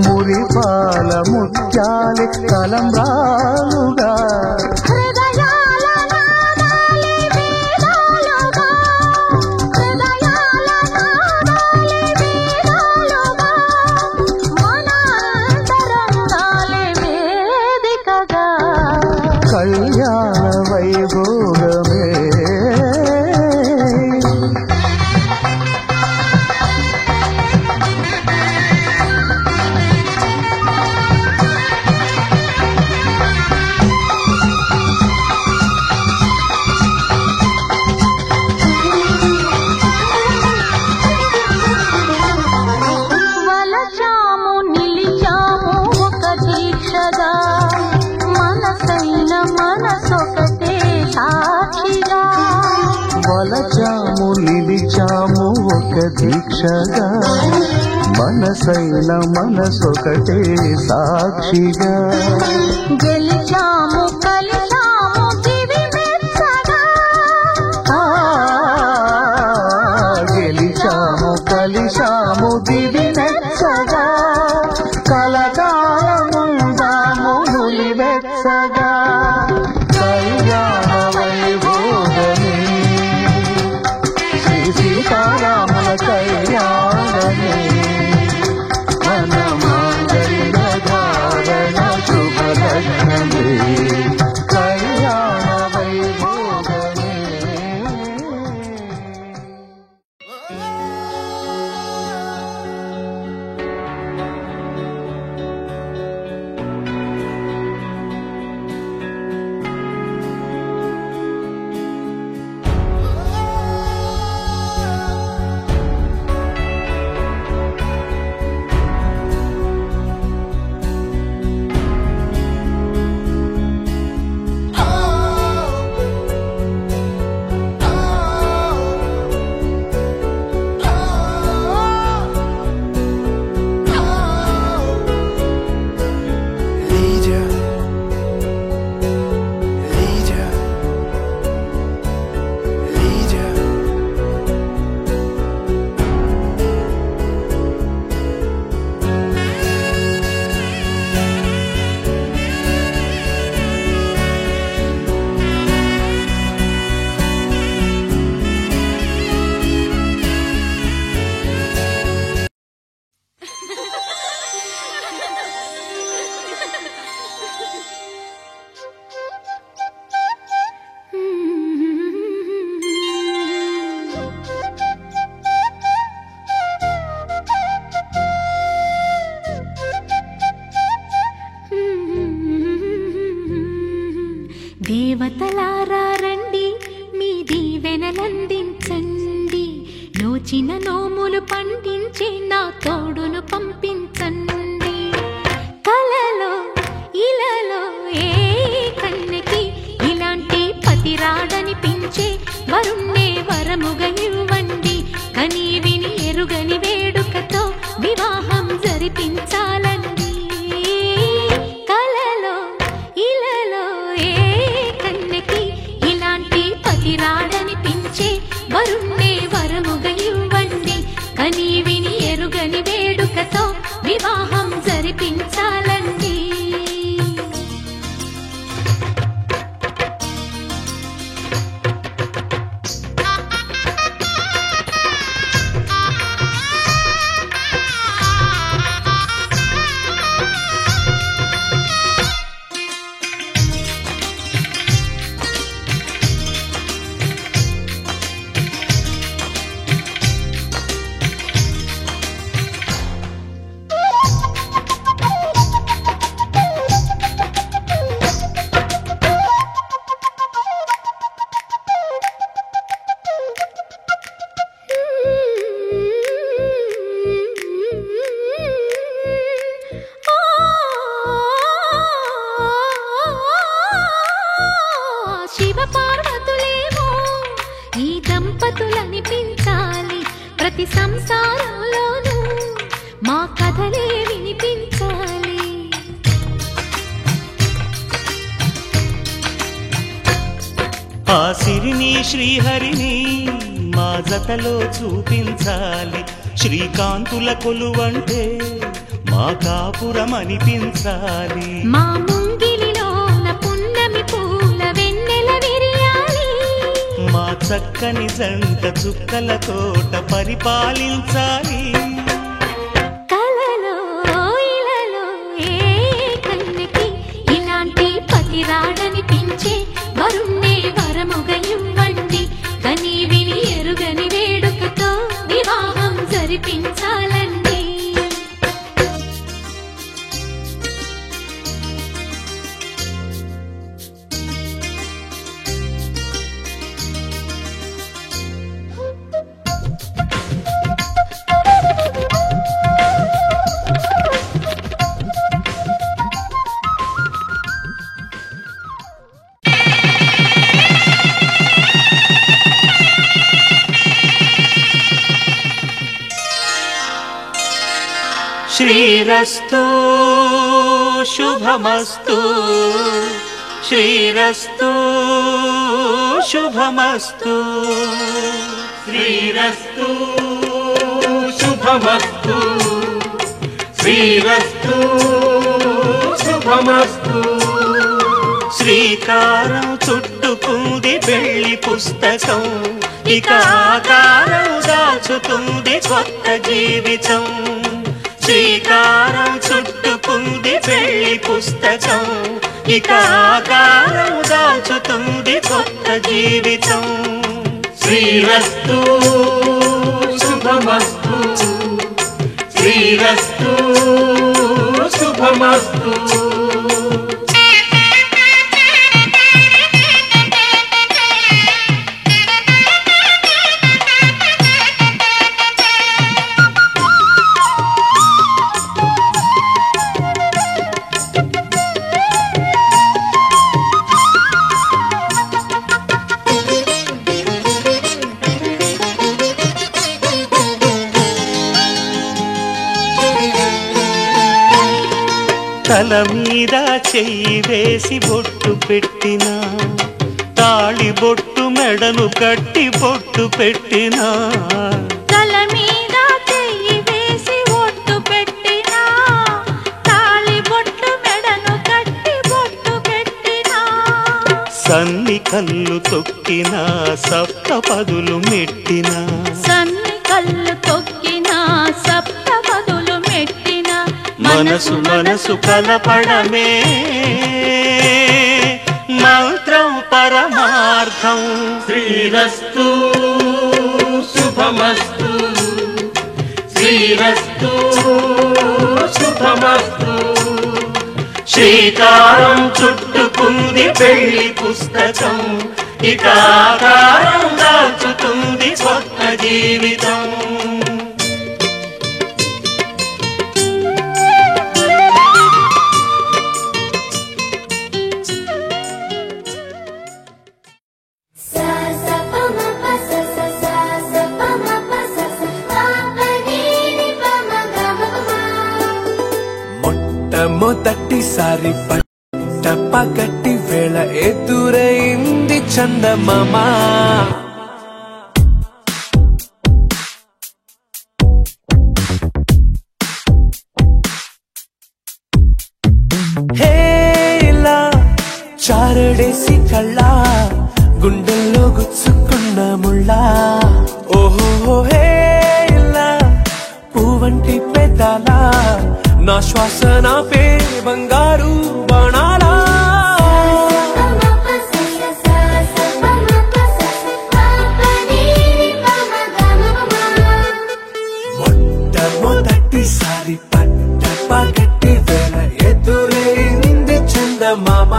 మురిపాల ముత్యాలే తలంబ్రాలుగా హృదయాల నాదాలే వేదాలుగా హృదయాల నాదాలే వేదాలుగా మన అంతరంగాలే వేదికగా కళ్యాణ వైభోగమే వలచాము నిలిచాము ఒక దీక్షగా మనసైన మనసొకటే సాక్షిగా వలచాము నిలిచాము ఒక దీక్షగా మనసైన మనసొకటే సాక్షిగా గెలిచాము కలిచాము దివి మెచ్చగా ఆ, గెలిచాము కలిశాము దివి నెచ్చగా కలకాలముందాము నులివెచ్చగా కళ్యాణ వైభోగమే శ్రీ సీతారాముల కళ్యాణమే మన మాంగళ్య ధారణ శుభలగ్నమే దేవతలారా రండి మీ దీవెనలందించండి నోచిన నోములు పండించి నా తోడును పంపించండి కలలో ఇలలో ఏ కన్నెకి ఇలాంటి పతి రాడనిపించే వరుణ్ణే వరముగా ఇవ్వండి కని విని ఎరుగని వేడుకతో వివాహం జరిపించాలండి కలలో ఇలలో ఏ కన్నెకి ఇలాంటి పతి రాడనిపించే వరుణ్ణే వరముగా ఇవ్వండి కని విని ఎరుగని వేడుకతో వివాహం జరిపించాలండి శివపార్వతులేమో ఈ దంపతులనిపించాలి ప్రతి సంసారంలోనూ మా కథలే వినిపించాలి ఆ సిరిని శ్రీహరిని మా జతలో చూపించాలి శ్రీకాంతుల కొలువంటే మా కాపురం అనిపించాలి మా ముంగిలిలోన పున్నమి పూల వెన్నెల విరియాలి మా చక్కని జంట చుక్కల తోట పరిపాలించాలి కలలో ఇలలో ఏ కన్నెకి ఇలాంటి పతి రాడనిపించే వరుణ్ణే వరముగా ఇవ్వండి కని విని ఎరుగని వేడుకతో వివాహం జరిపించాలండి శ్రీరస్తు శుభమస్తు శ్రీరస్తు శుభమస్తు శ్రీరస్తు శుభమస్తు శ్రీరస్తు శుభమస్తు శ్రీకారం చుట్టుకుంది పెళ్లి పుస్తకం ఇక ఆకారం దాచుతుంది కొత్త జీవితం శ్రీకారం చుట్టుకుంది పెళ్లి పుస్తకం ఇక ఆకారం దాచుతుంది కొత్త జీవితం శ్రీరస్తు శుభమస్తు శ్రీరస్తు శుభమస్తు తల మీద చెయ్యి వేసి బొట్టు పెట్టినా తాళి బొట్టు మెడను కట్టి బొట్టు పెట్టినా తల మీద చెయ్యి వేసి బొట్టు పెట్టినా తాళి బొట్టు మెడను కట్టి బొట్టు పెట్టినా సన్ని కళ్ళు తొక్కినా సప్త పదులు మెట్టినా సన్ని కళ్ళు తొక్కినా సప్త పదులు మెట్టినా మనసు మనసు కలపడమే మంత్రం పరమార్థం శ్రీరస్తు శుభమస్తు శ్రీరస్తు శుభమస్తు శ్రీకారం చుట్టుకుంది పెళ్లి పుస్తకం, ఇక ఆకారం దాచుతుంది కొత్త జీవితం. మొదటిసారి పట్ట పగటి వేళ ఎదురైంది చందమామ. హేలా చారడేసి కళ్ళ గుండెల్లో గుచ్చుకున్న ముళ్ళా. ఓహో హేలా పువ్వంటి పెదాలా నా శ్వాస నాపే బంగారు బాణాలా. మొట్టమొదటిసారి పట్ట పగటి వేళ ఎదురైంది చందమామ.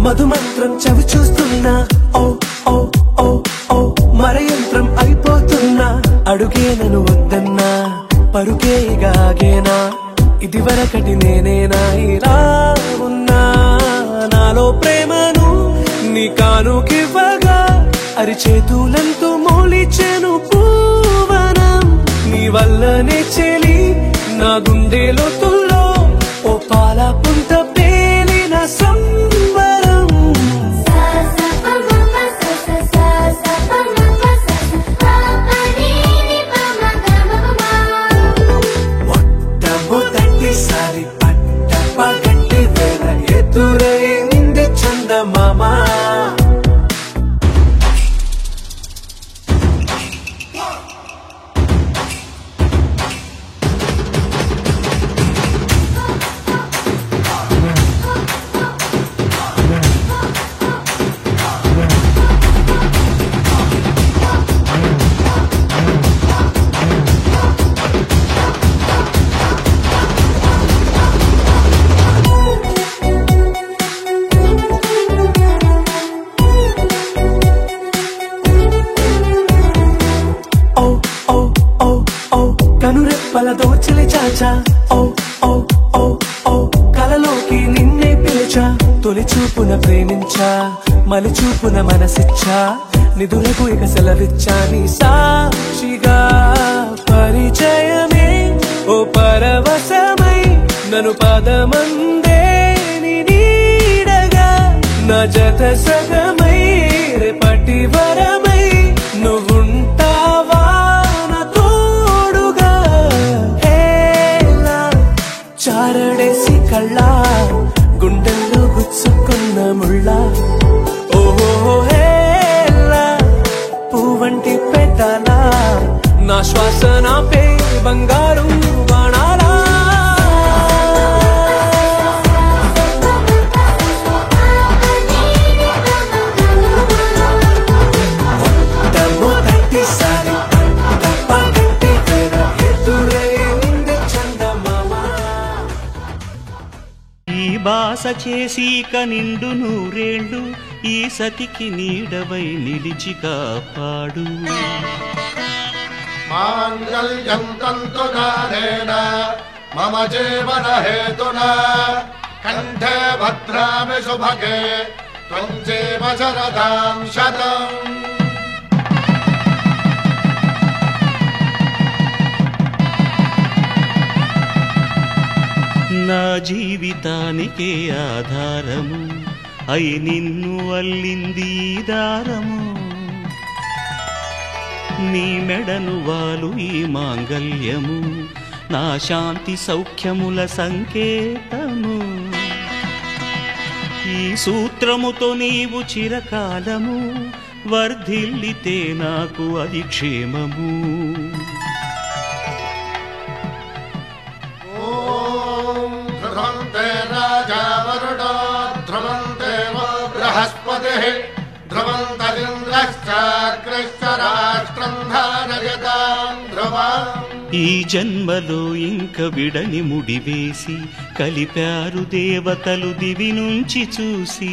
మధుమంత్రం చవి చూస్తున్నా, ఓ ఓ ఓ ఓ మరయంత్రం అయిపోతున్నా. అడుగే నన్ను వద్దన్నా, పరుగే గాగేనా, ఇది వరకటి నేనేనా ఇలా ఉన్నా. నాలో ప్రేమను నీ కానుకివ్వగా అరిచేతులంతో మోలిచెను పూవనం. నీ వల్లనే చెలి నా గుండె లోతుల్లో ఓ పాల పుంత పేలిన సంబరం. మొట్టమొదటిసారి పట్ట పగటి వేళ ఎదురైంది చందమామ. కనురెప్పల దోచలి చాచా, ఓ ఓ ఓ ఓ కలలోకి నిన్నే పిలిచా. తొలి చూపున ప్రేమించా, మలి చూపున మనసిచ్చా, నిధులకు ఇక సెలవిచ్చా. నీ సాక్షిగా పరిచయమే ఓ పరవశమై నన్ను పదమందే నీ నీడగా. నా జత సగమై రేపటి వరమై నువ్వుంటావా నా తోడుగా. హేలా చారడేసి కళ్ళ గుండెల్లో గుచ్చుకున్న ముళ్ళా. ఓహో హేలా పువ్వంటి పెదాలా నా శ్వాస నాపే బంగారు బాణాలా. మొట్టమొదటిసారి పట్ట పగటి వేళ ఎదురైంది చందమామ. ఈ బాస చేసి కనిండు నూరేళ్ళు, ఈ సతికి నీడవై నిలిచి కాపాడు. మాంగళ్యం తంతునానేన మమ జీవన హేతునా కంఠే భద్రామి శుభగే త్వం జీవ శరదాం శతం. నా జీవితానికే ఆధారము అయి నిన్ను అల్లింది ఈ దారము. నీ మెడను వాలు ఈ మాంగల్యము, నా శాంతి సౌఖ్యముల సంకేతము. ఈ సూత్రముతో నీవు చిరకాలము వర్ధిల్లితే నాకు అది క్షేమము. ఓం ధ్రువంతే రాజా వరుడో ధ్రువంతే బృహస్పతిః ధ్రువంతరింద్రశ్చాగ్రశ్చ రాష్ట్రం ధారయతాం ధ్రువం. ఈ జన్మలో ఇంక విడని ముడివేసి కలిపారు దేవతలు దివి నుంచి చూసి.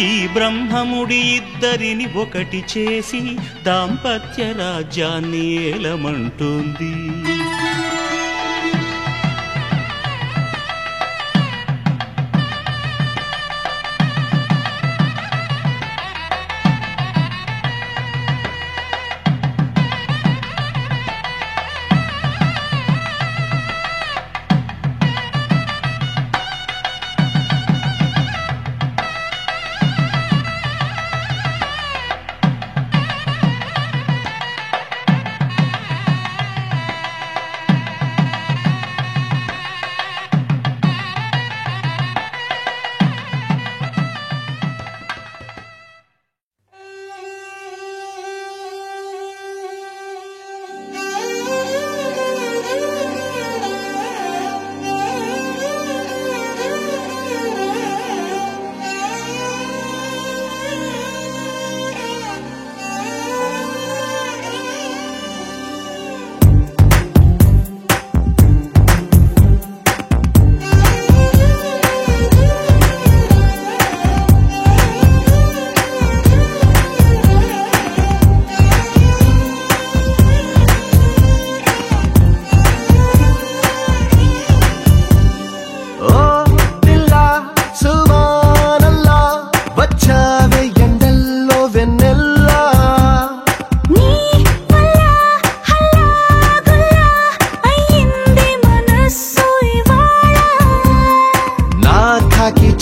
ఈ బ్రహ్మముడి ఇద్దరిని ఒకటి చేసి దాంపత్య రాజ్యాన్ని ఏలమంటోంది.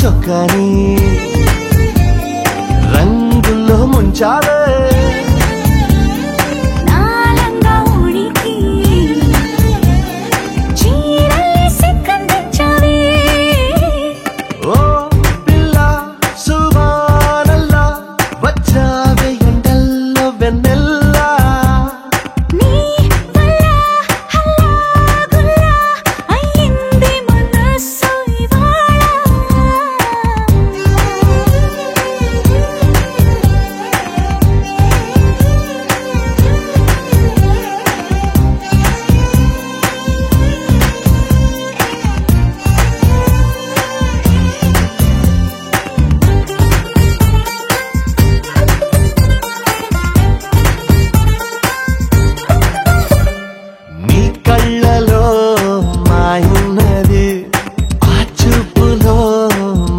చొక్కాని రంగుల్లో ముంచావే నాలంగా ఉడికి చీరల్ని సిక్కందించావే. ఓ పిల్ల సువానల్లా వచ్చావే ఎండల్లో వెన్నెల్లా. నీ వల్ల హల్లా గుల్లా అయ్యింది మనసు ఇవాళ. నీ కళ్ళలో మాయున్నది, ఆ చూపులో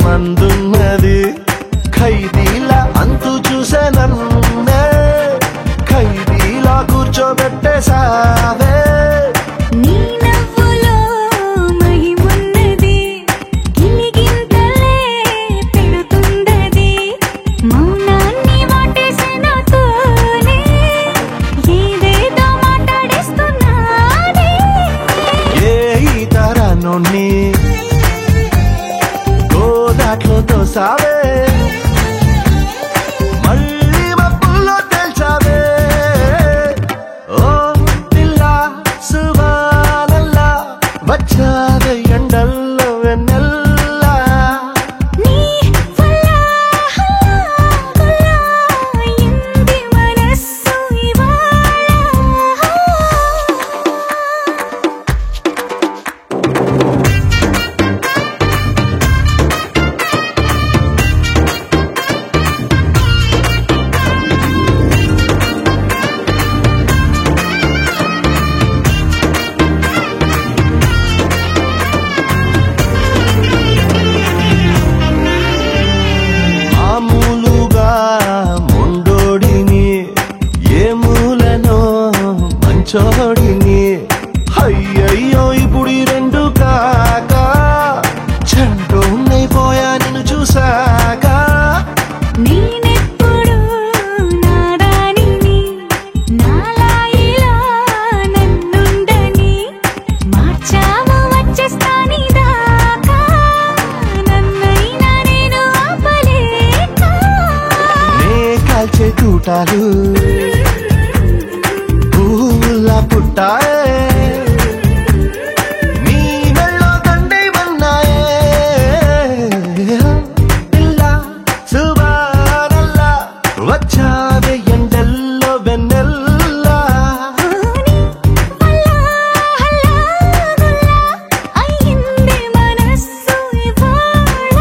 మందున్నది. ఖైదీలా అంతు చూసే నన్నే ఖైదీలా కూర్చోబెట్టేసావే. నీ నవ్వులో మహిమున్నది, గిలిగింతలే పెడుతుందది. మౌనాన్ని వాటేసి నాతోనే ఏదేదో మాట్లాడిస్తున్నానే. ఏ తరాన్ని గోదాట్లో తోసావే, మళ్ళీ మబ్బుల్లో తేల్చావే. ఓ పిల్ల సువానల్లా వచ్చావే ఎండల్లో వెన్నెల్లా. నీ వల్ల హల్లా గుల్లా అయ్యింది మనసు ఇవాళ. పుటాలు పూలా పుట్టాయే నీ మెళ్ళో దండేమన్నాయే పిల్ల సుబానల్లా వచ్చావే ఎండల్లో వెన్నెల్లా అయ్యింది మనస్సు ఇవాళ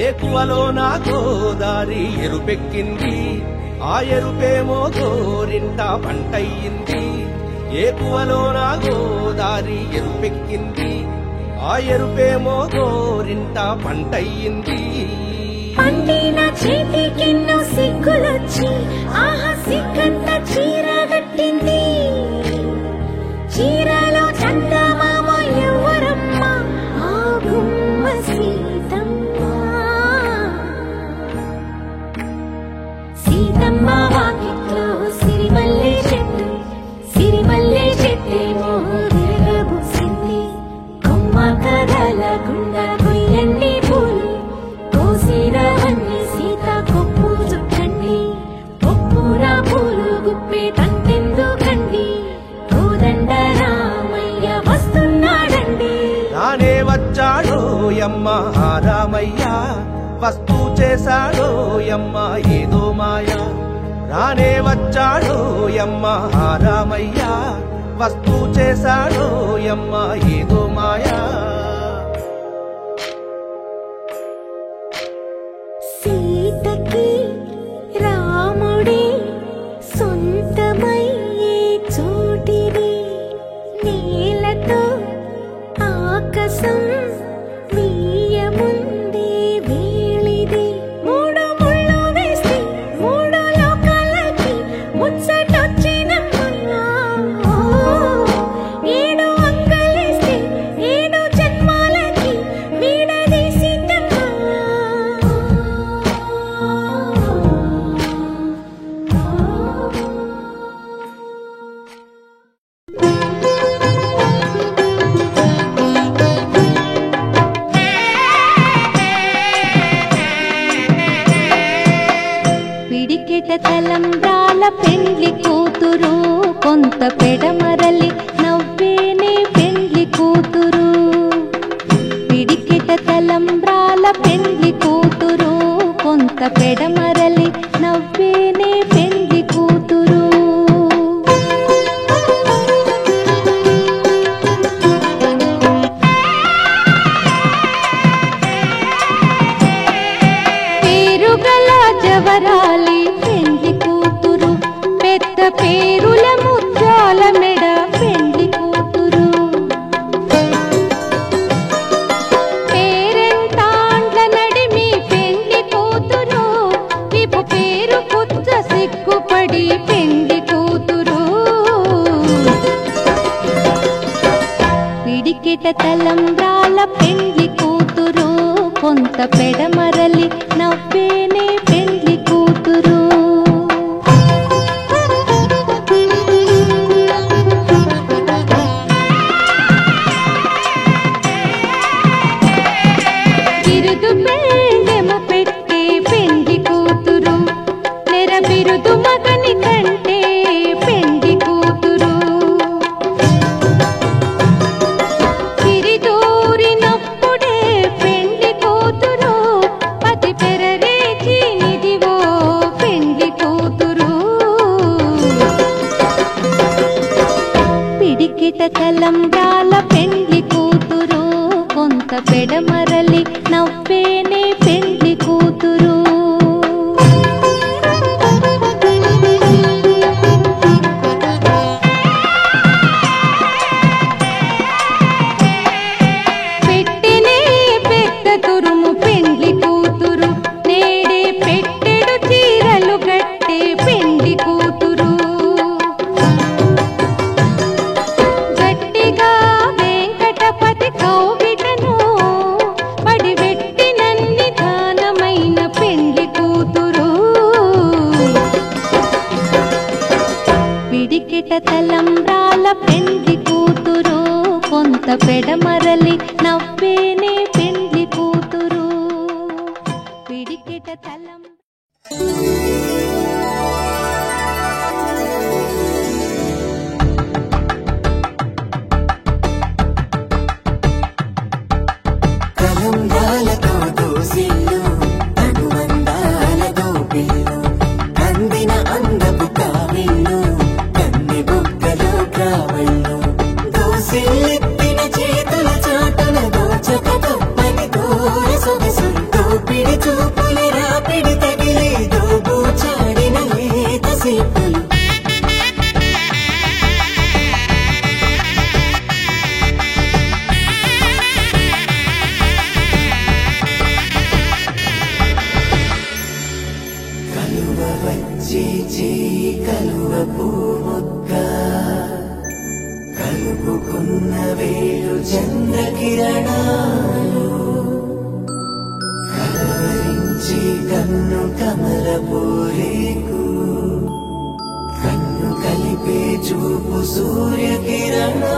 ఏకువలో నా గోదారి ఎరుపెక్కింది ఆ ఎరుపేమో గోరింట పంటయ్యింది ఏకువలో నా గోదారి ఎరుపెక్కింది ఆ ఎరుపేమో గోరింట పంటయ్యింది పండిన చేతికెన్నో సిగ్గులొచ్చి ఆహా సిగ్గంత చీర కట్టింది చీరలో చందమామ ఎవరమ్మ ఆ గుమ్మ సీతమ్మ సీతమ్మ వాకిట్లో సిరిమల్లె చెట్టేమో విరగబూసింది కొమ్మ కదలకుండా కొయ్యండి పూలు కోసిరవన్నీ సీత కొప్పు చుట్టండి కొప్పున పూలు గుప్పే తంతెందుకండి కోదండ రామయ్య వస్తున్నాడండి రానే వచ్చాడో యమ్మ ఆ రామయ్య వస్తూ చేశాడో యమ్మ ఏదో మాయ రానే వచ్చాడో యమ్మ ఆ రామయ్య వస్తూ చేశాడో యమ్మ ఏదో మాయా సీతకి రాముడే సొంతమయ్యే చోటిది నేలతో ఆకాశం వీయముందే వేళిది మూడు ముళ్ళు వేస్తే మూడు లోకాలకి ముచ్చటొచ్చినమ్మా ఏడు అంగలేస్తే ఏడు జన్మాలకి వీడదీసిందమ్మా పిడికెట తలంబ్రాల పెండ్లి కూతురు కొంత పెడమరలి నవ్వేనే పెండ్లి కూతురు పిడికెట తలంబ్రాల పెండ్లి కూతురు కొంత పెడమరలి నవ్వేనే పెండ్లి కూతురు పేరుగల జవరాలి పెండ్లి కూతురు పెద్ద పేరుల ముత్యాల మెడ పెండ్లి కూతురు పేరెంతాండ్ల నడిమి పెండ్లి కూతురు విపు పేరు పుచ్చ సిగ్గుపడి పెండ్లి కూతురు పిడికెట తలంబ్రాల పెండ్లి కూతురు కొంత పెడమరలి నవ్వేనే పెండ్లి కూతురు బిరుదు పెండెము పెట్టే పెండ్లి కూతురు నెర బిరుదు మగని కంటే పెండ్లి కూతురు సిరిదూరినప్పుడే పెండ్లి కూతురు పతి పెరరేచి నిదివో పెండ్లి కూతురు పిడికిట తలంబ్రాల పెండ్లి కూతురు కొంత పెడమరలి నవ్వేనే పెండ్లి కూతురు పెట్టెనే పెద్ద తురుము పెండ్లి కూతురు నేడే పెట్టెడు చీరలు గట్టే పెండ్లి కూతురు పిడికెట తలంబ్రాల పెండ్లి కూతురు కొంత పెడమరలి నవ్వేనే పెండ్లి కూతురు పిడికెట తలం తలంబ్రాలతో దోసిల్లు అనువందాలతో పిల్లు అందిన అందపు కావిళ్ళు కన్నె బుక్కలో కావళ్ళు దోసిల్లెత్తిన చేతుల చాటున దోచక తప్పని దూర సొగసుతో పిడి చూపులి రాపిడి తగిలి దోబూచాడిన లేత సేపులు కలువ పూమొక్క కలుపుకున్న వేలు చంద్రకిరణాలు కలవరించి కన్ను కమల పూరేకు కన్ను కలిపే చూపు సూర్యకిరణాలు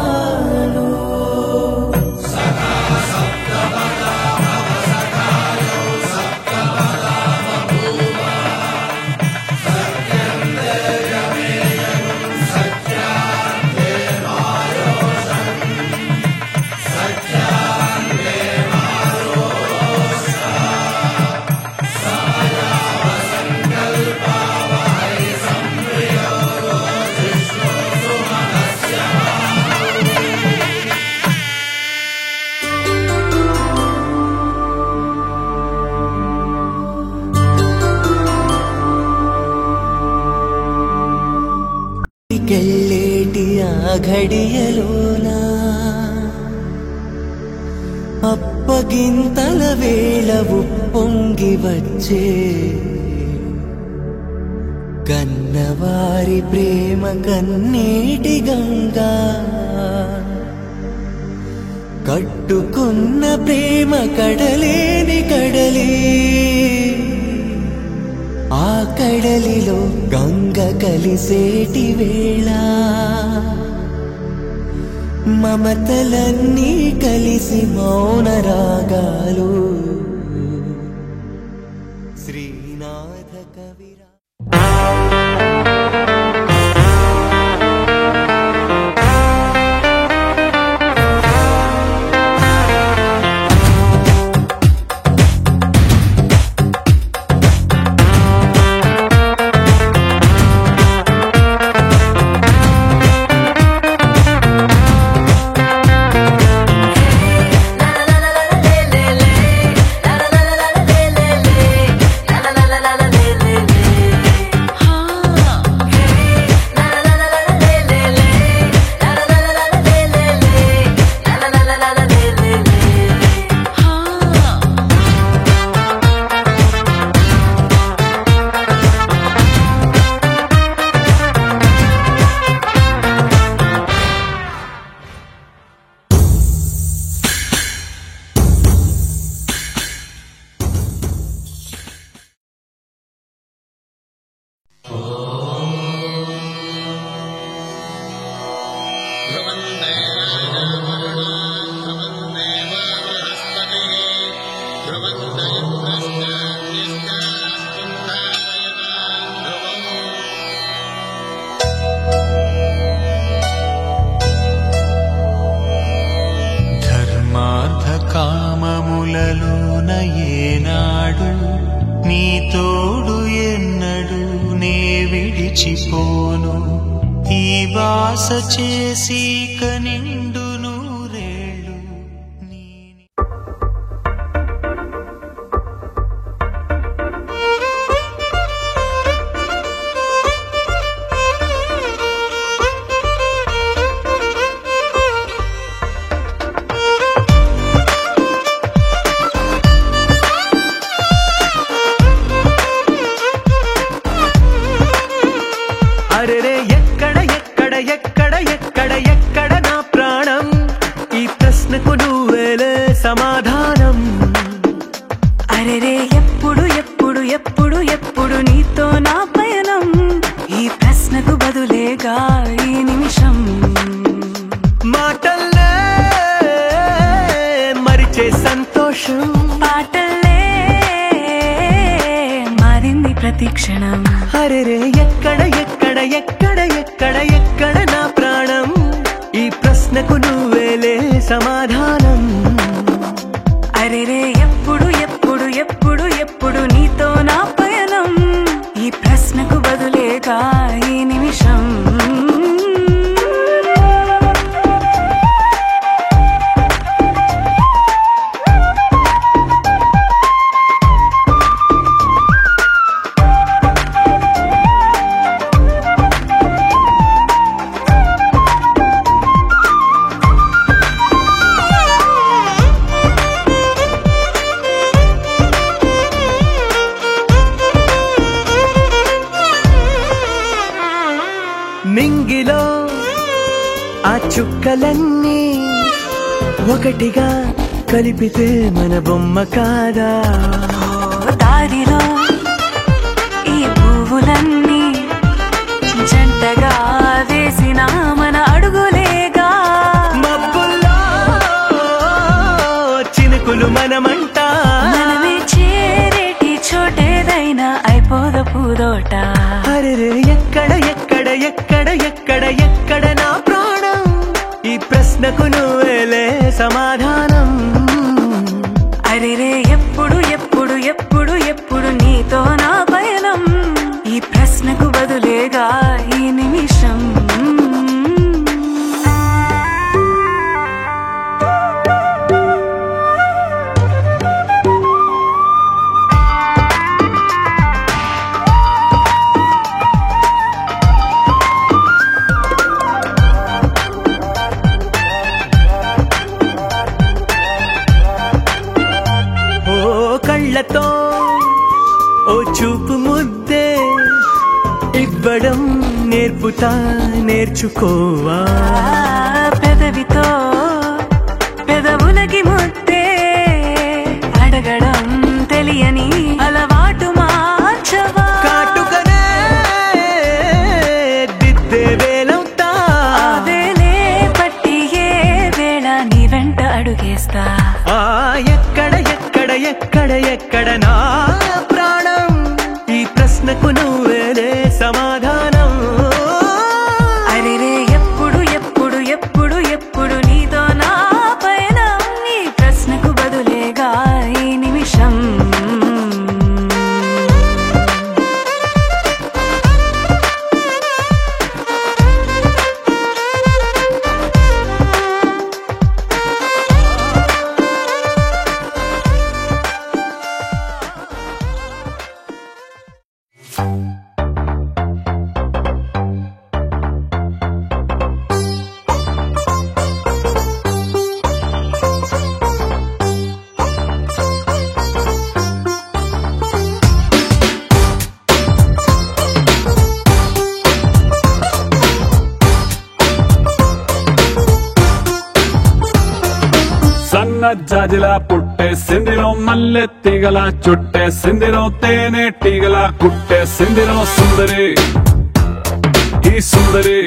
కెళ్ళేటి ఆ ఘడియలోనా అప్పగింతల వేళ ఉప్పొంగి వచ్చే కన్నవారి ప్రేమ కన్నీటి గంగా కట్టుకున్న ప్రేమ కడలేని కడలి ఆ కడలిలో గంగ కలిసేటి వేళ మమతలన్నీ కలిసి మౌన రాగాలు శ్రీనాథ కవిరా కామములలోన ఏనాడు నీ తోడు ఎన్నడు నే విడిచిపోను ఈ వాస చేసి కనిండు నూరేళ్ళు అరెరే ఎక్కడ ఎక్కడ ఎక్కడ ఎక్కడ ఎక్కడ నా ప్రాణం ఈ ప్రశ్నకు నువ్వేలే సమాధానం అరెరే ఎప్పుడు ఎప్పుడు ఎప్పుడు ఎప్పుడు నీతో నా పయనం ఈ ప్రశ్నకు బదులేగా ఈ ప్రతి క్షణం. అరెరే ఎక్కడ ఎక్కడ ఎక్కడ ఎక్కడ ఎక్కడ నా ప్రాణం, ఈ ప్రశ్నకు నువ్వేలే సమాధానం. అరెరే ఎప్పుడు ఎప్పుడు ఎప్పుడు ఎప్పుడు నీతో నా పయనం, ఈ ప్రశ్నకు బదులేగా ఈ నిమిషం. నింగిలో ఆ చుక్కలన్నీ ఒకటిగా కలిపితే మన బొమ్మ కాదా. దారిలో ఈ పువ్వులన్నీ జంటగా వేసిన మన అడుగులేగా. మబ్బుల్లో చినుకులు మనమంట, మనమే చేరేటి చోటేదైనా అయిపోద పూదోట. అరెరే ఎక్కడ ఎక్కడ ఎక్కడ ఎక్కడ ఎక్కడ నా ప్రాణం, ఈ ప్రశ్నకు నువ్వేలే సమాధానం. అరెరే ఎప్పుడు ఎప్పుడు ఎప్పుడు ఎప్పుడు నీతో నా పయనం, ఈ ప్రశ్నకు బదులేగా ఈ నిమిషం. కళ్ళతో ఓ చూపు ముద్దే ఇవ్వడం నేర్పుతా, నేర్చుకోవా. పెదవితో పెదవులకి ముద్దే అడగడం తెలియని అలవాటు మార్చవా. కాటుకనే దిద్దే వేలవుతా, వేలే పట్టి ఏ వేళ నీ వెంట అడుగేస్తా. ఎక్కడ ఎక్కడ ఎక్కడ ఎక్కడ నా ప్రాణం, ఈ ప్రశ్నకు నువ్వేలే సమాధానం. అరెరే ఎప్పుడు ఎప్పుడు ఎప్పుడు ఎప్పుడు నీతో నా పయనం, ఈ ప్రశ్నకు బదులేగా ఈ నిమిషం. జాజిలా పుట్టేసిందిరో మల్లె తీగల చుట్టేసిందిరో తేనె టీగల కుట్టేసిందిరో సుందరి ఈ సుందరి.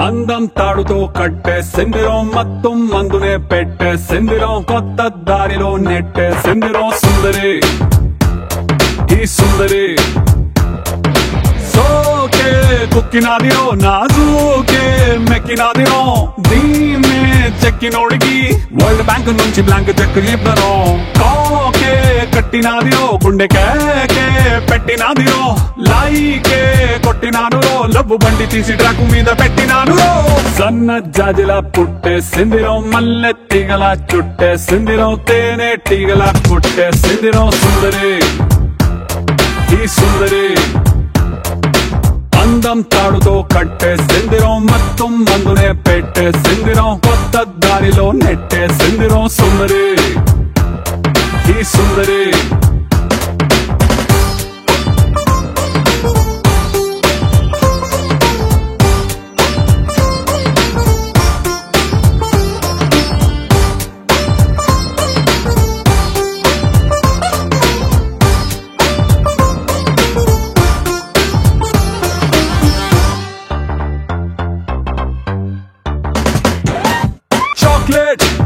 అందం తాడుతో కట్టేసిందిరో మత్తు మందునే పెట్టేసిందిరో కొత్త దారిలో నెట్టేసిందిరో సుందరి ఈ సుందరి. సోకే కుక్కినాదిరో నాజూకే మెక్కినాదిరో దీమే చెక్కినోడికి వరల్డ్ బ్యాంక్ నుంచి బ్లాంక్ చెక్ ఇవ్వరో. కాకే కట్టినాదిరో గుండె కేకే పెట్టినాదిరో లైకే కొట్టినాను లవ్వు బండి తీసి ట్రాకు మీద పెట్టినాను. సన్న జాజిలా పుట్టేసిందిరో మల్లె తీగల చుట్టేసిందిరో తేనె టీగల కుట్టేసిందిరో సుందరి ఈ సుందరి. అందం తాడుతో కట్టేసిందిరో మత్తు మందునే పెట్టేసిందిరో కొత్త దారిలో నెట్టేసిందిరో సుందరి ఈ సుందరి.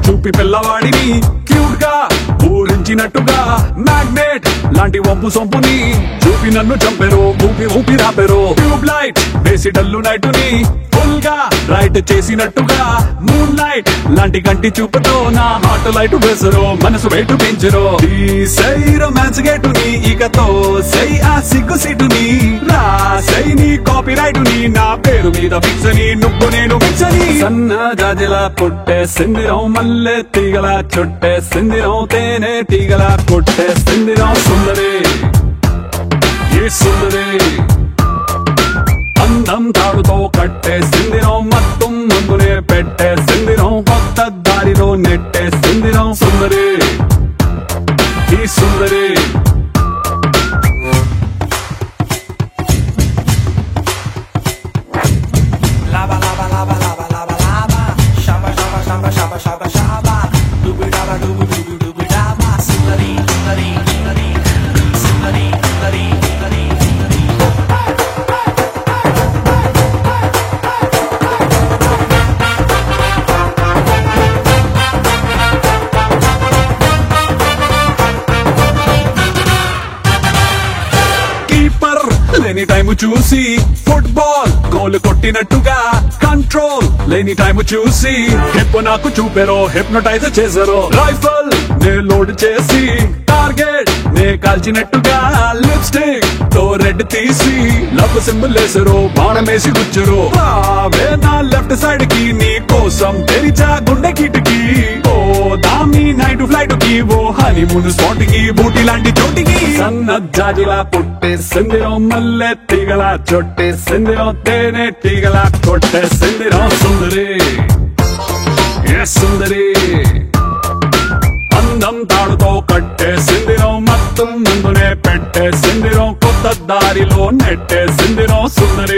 చూపి పిల్లవాడిని క్యూట్ గా ఊరించినట్టుగా మ్యాగ్నెట్ లాంటి వంపు సొంపుని చూపి నన్ను చంపెరు ఊపి ఊపి రాపెరు ట్యూబ్ లైట్ వేసి డల్లు నైటుని ఫుల్ గా రైట్ చేసినట్టుగా మూన్ లైట్ లాంటి కంటి చూపుతో నా హార్ట్ లైట్ వేసరు మనసు వెయిట్ పెంచరు సై రొమాన్స్ గేటుని ఇకతో సై ఆ సిగ్గు సీటుని రాసై నీ కాపీ రైటుని నా పేరు మీద ఫిక్సని నువ్వు నేను ఫిక్సని సన్న జాజిలా పుట్టే సిందిరం మల్లె తీగల చుట్టే సిందిరం తేనె తీగల కొట్టే సిందిరం సుందరి ఏ సుందరి అందం తాడుతో కట్టే సిందిరం మొత్తం ముందునే పెట్టే సిందిరం కొత్త దారిలో నెట్టే సిందిరం సుందరి ఈ సుందరి Lava, lava, lava, lava, lava, lava. Shaba, shaba, shaba, shaba, shaba, shaba. Dooby daba, dooby dooby dooby daba. Sundari, sundari, sundari, sundari, sundari, sundari, sundari. Keeper లేని టైము చూసి ఫుట్బాల్ గోల్ కొట్టినట్టుగా కంట్రోల్ లేని టైము చూసి hip నాకు చూపారో hypnotise చేశారో rifle నే load చేసి target నే కాల్చినట్టుగా lipstick తో రెడ్ తీసి లవ్ సింబల్ వేసారు బాణం వేసి గుచ్చరు రావే నా లెఫ్ట్ సైడ్ కి నీ కోసం తెరిచా గుండె కిటికి ఓ దామి నైట్ ఫ్లైట్ కి ఓ హనీమూన్ స్పాట్ కి బూటీ లాంటి చోటికి సన్న జాజిలా పుట్టే సిందిరం మల్లె తీగల చొట్టే సిందిరం తేనె తీగల కొట్టే సిందిరం సుందరి ఏ సుందరి అందం తాడుతో కట్టే సిందిరం మొత్తం ముందునే పెట్టే సిందిరం కొత్త దారిలో నెట్టే సిందిరం సుందరి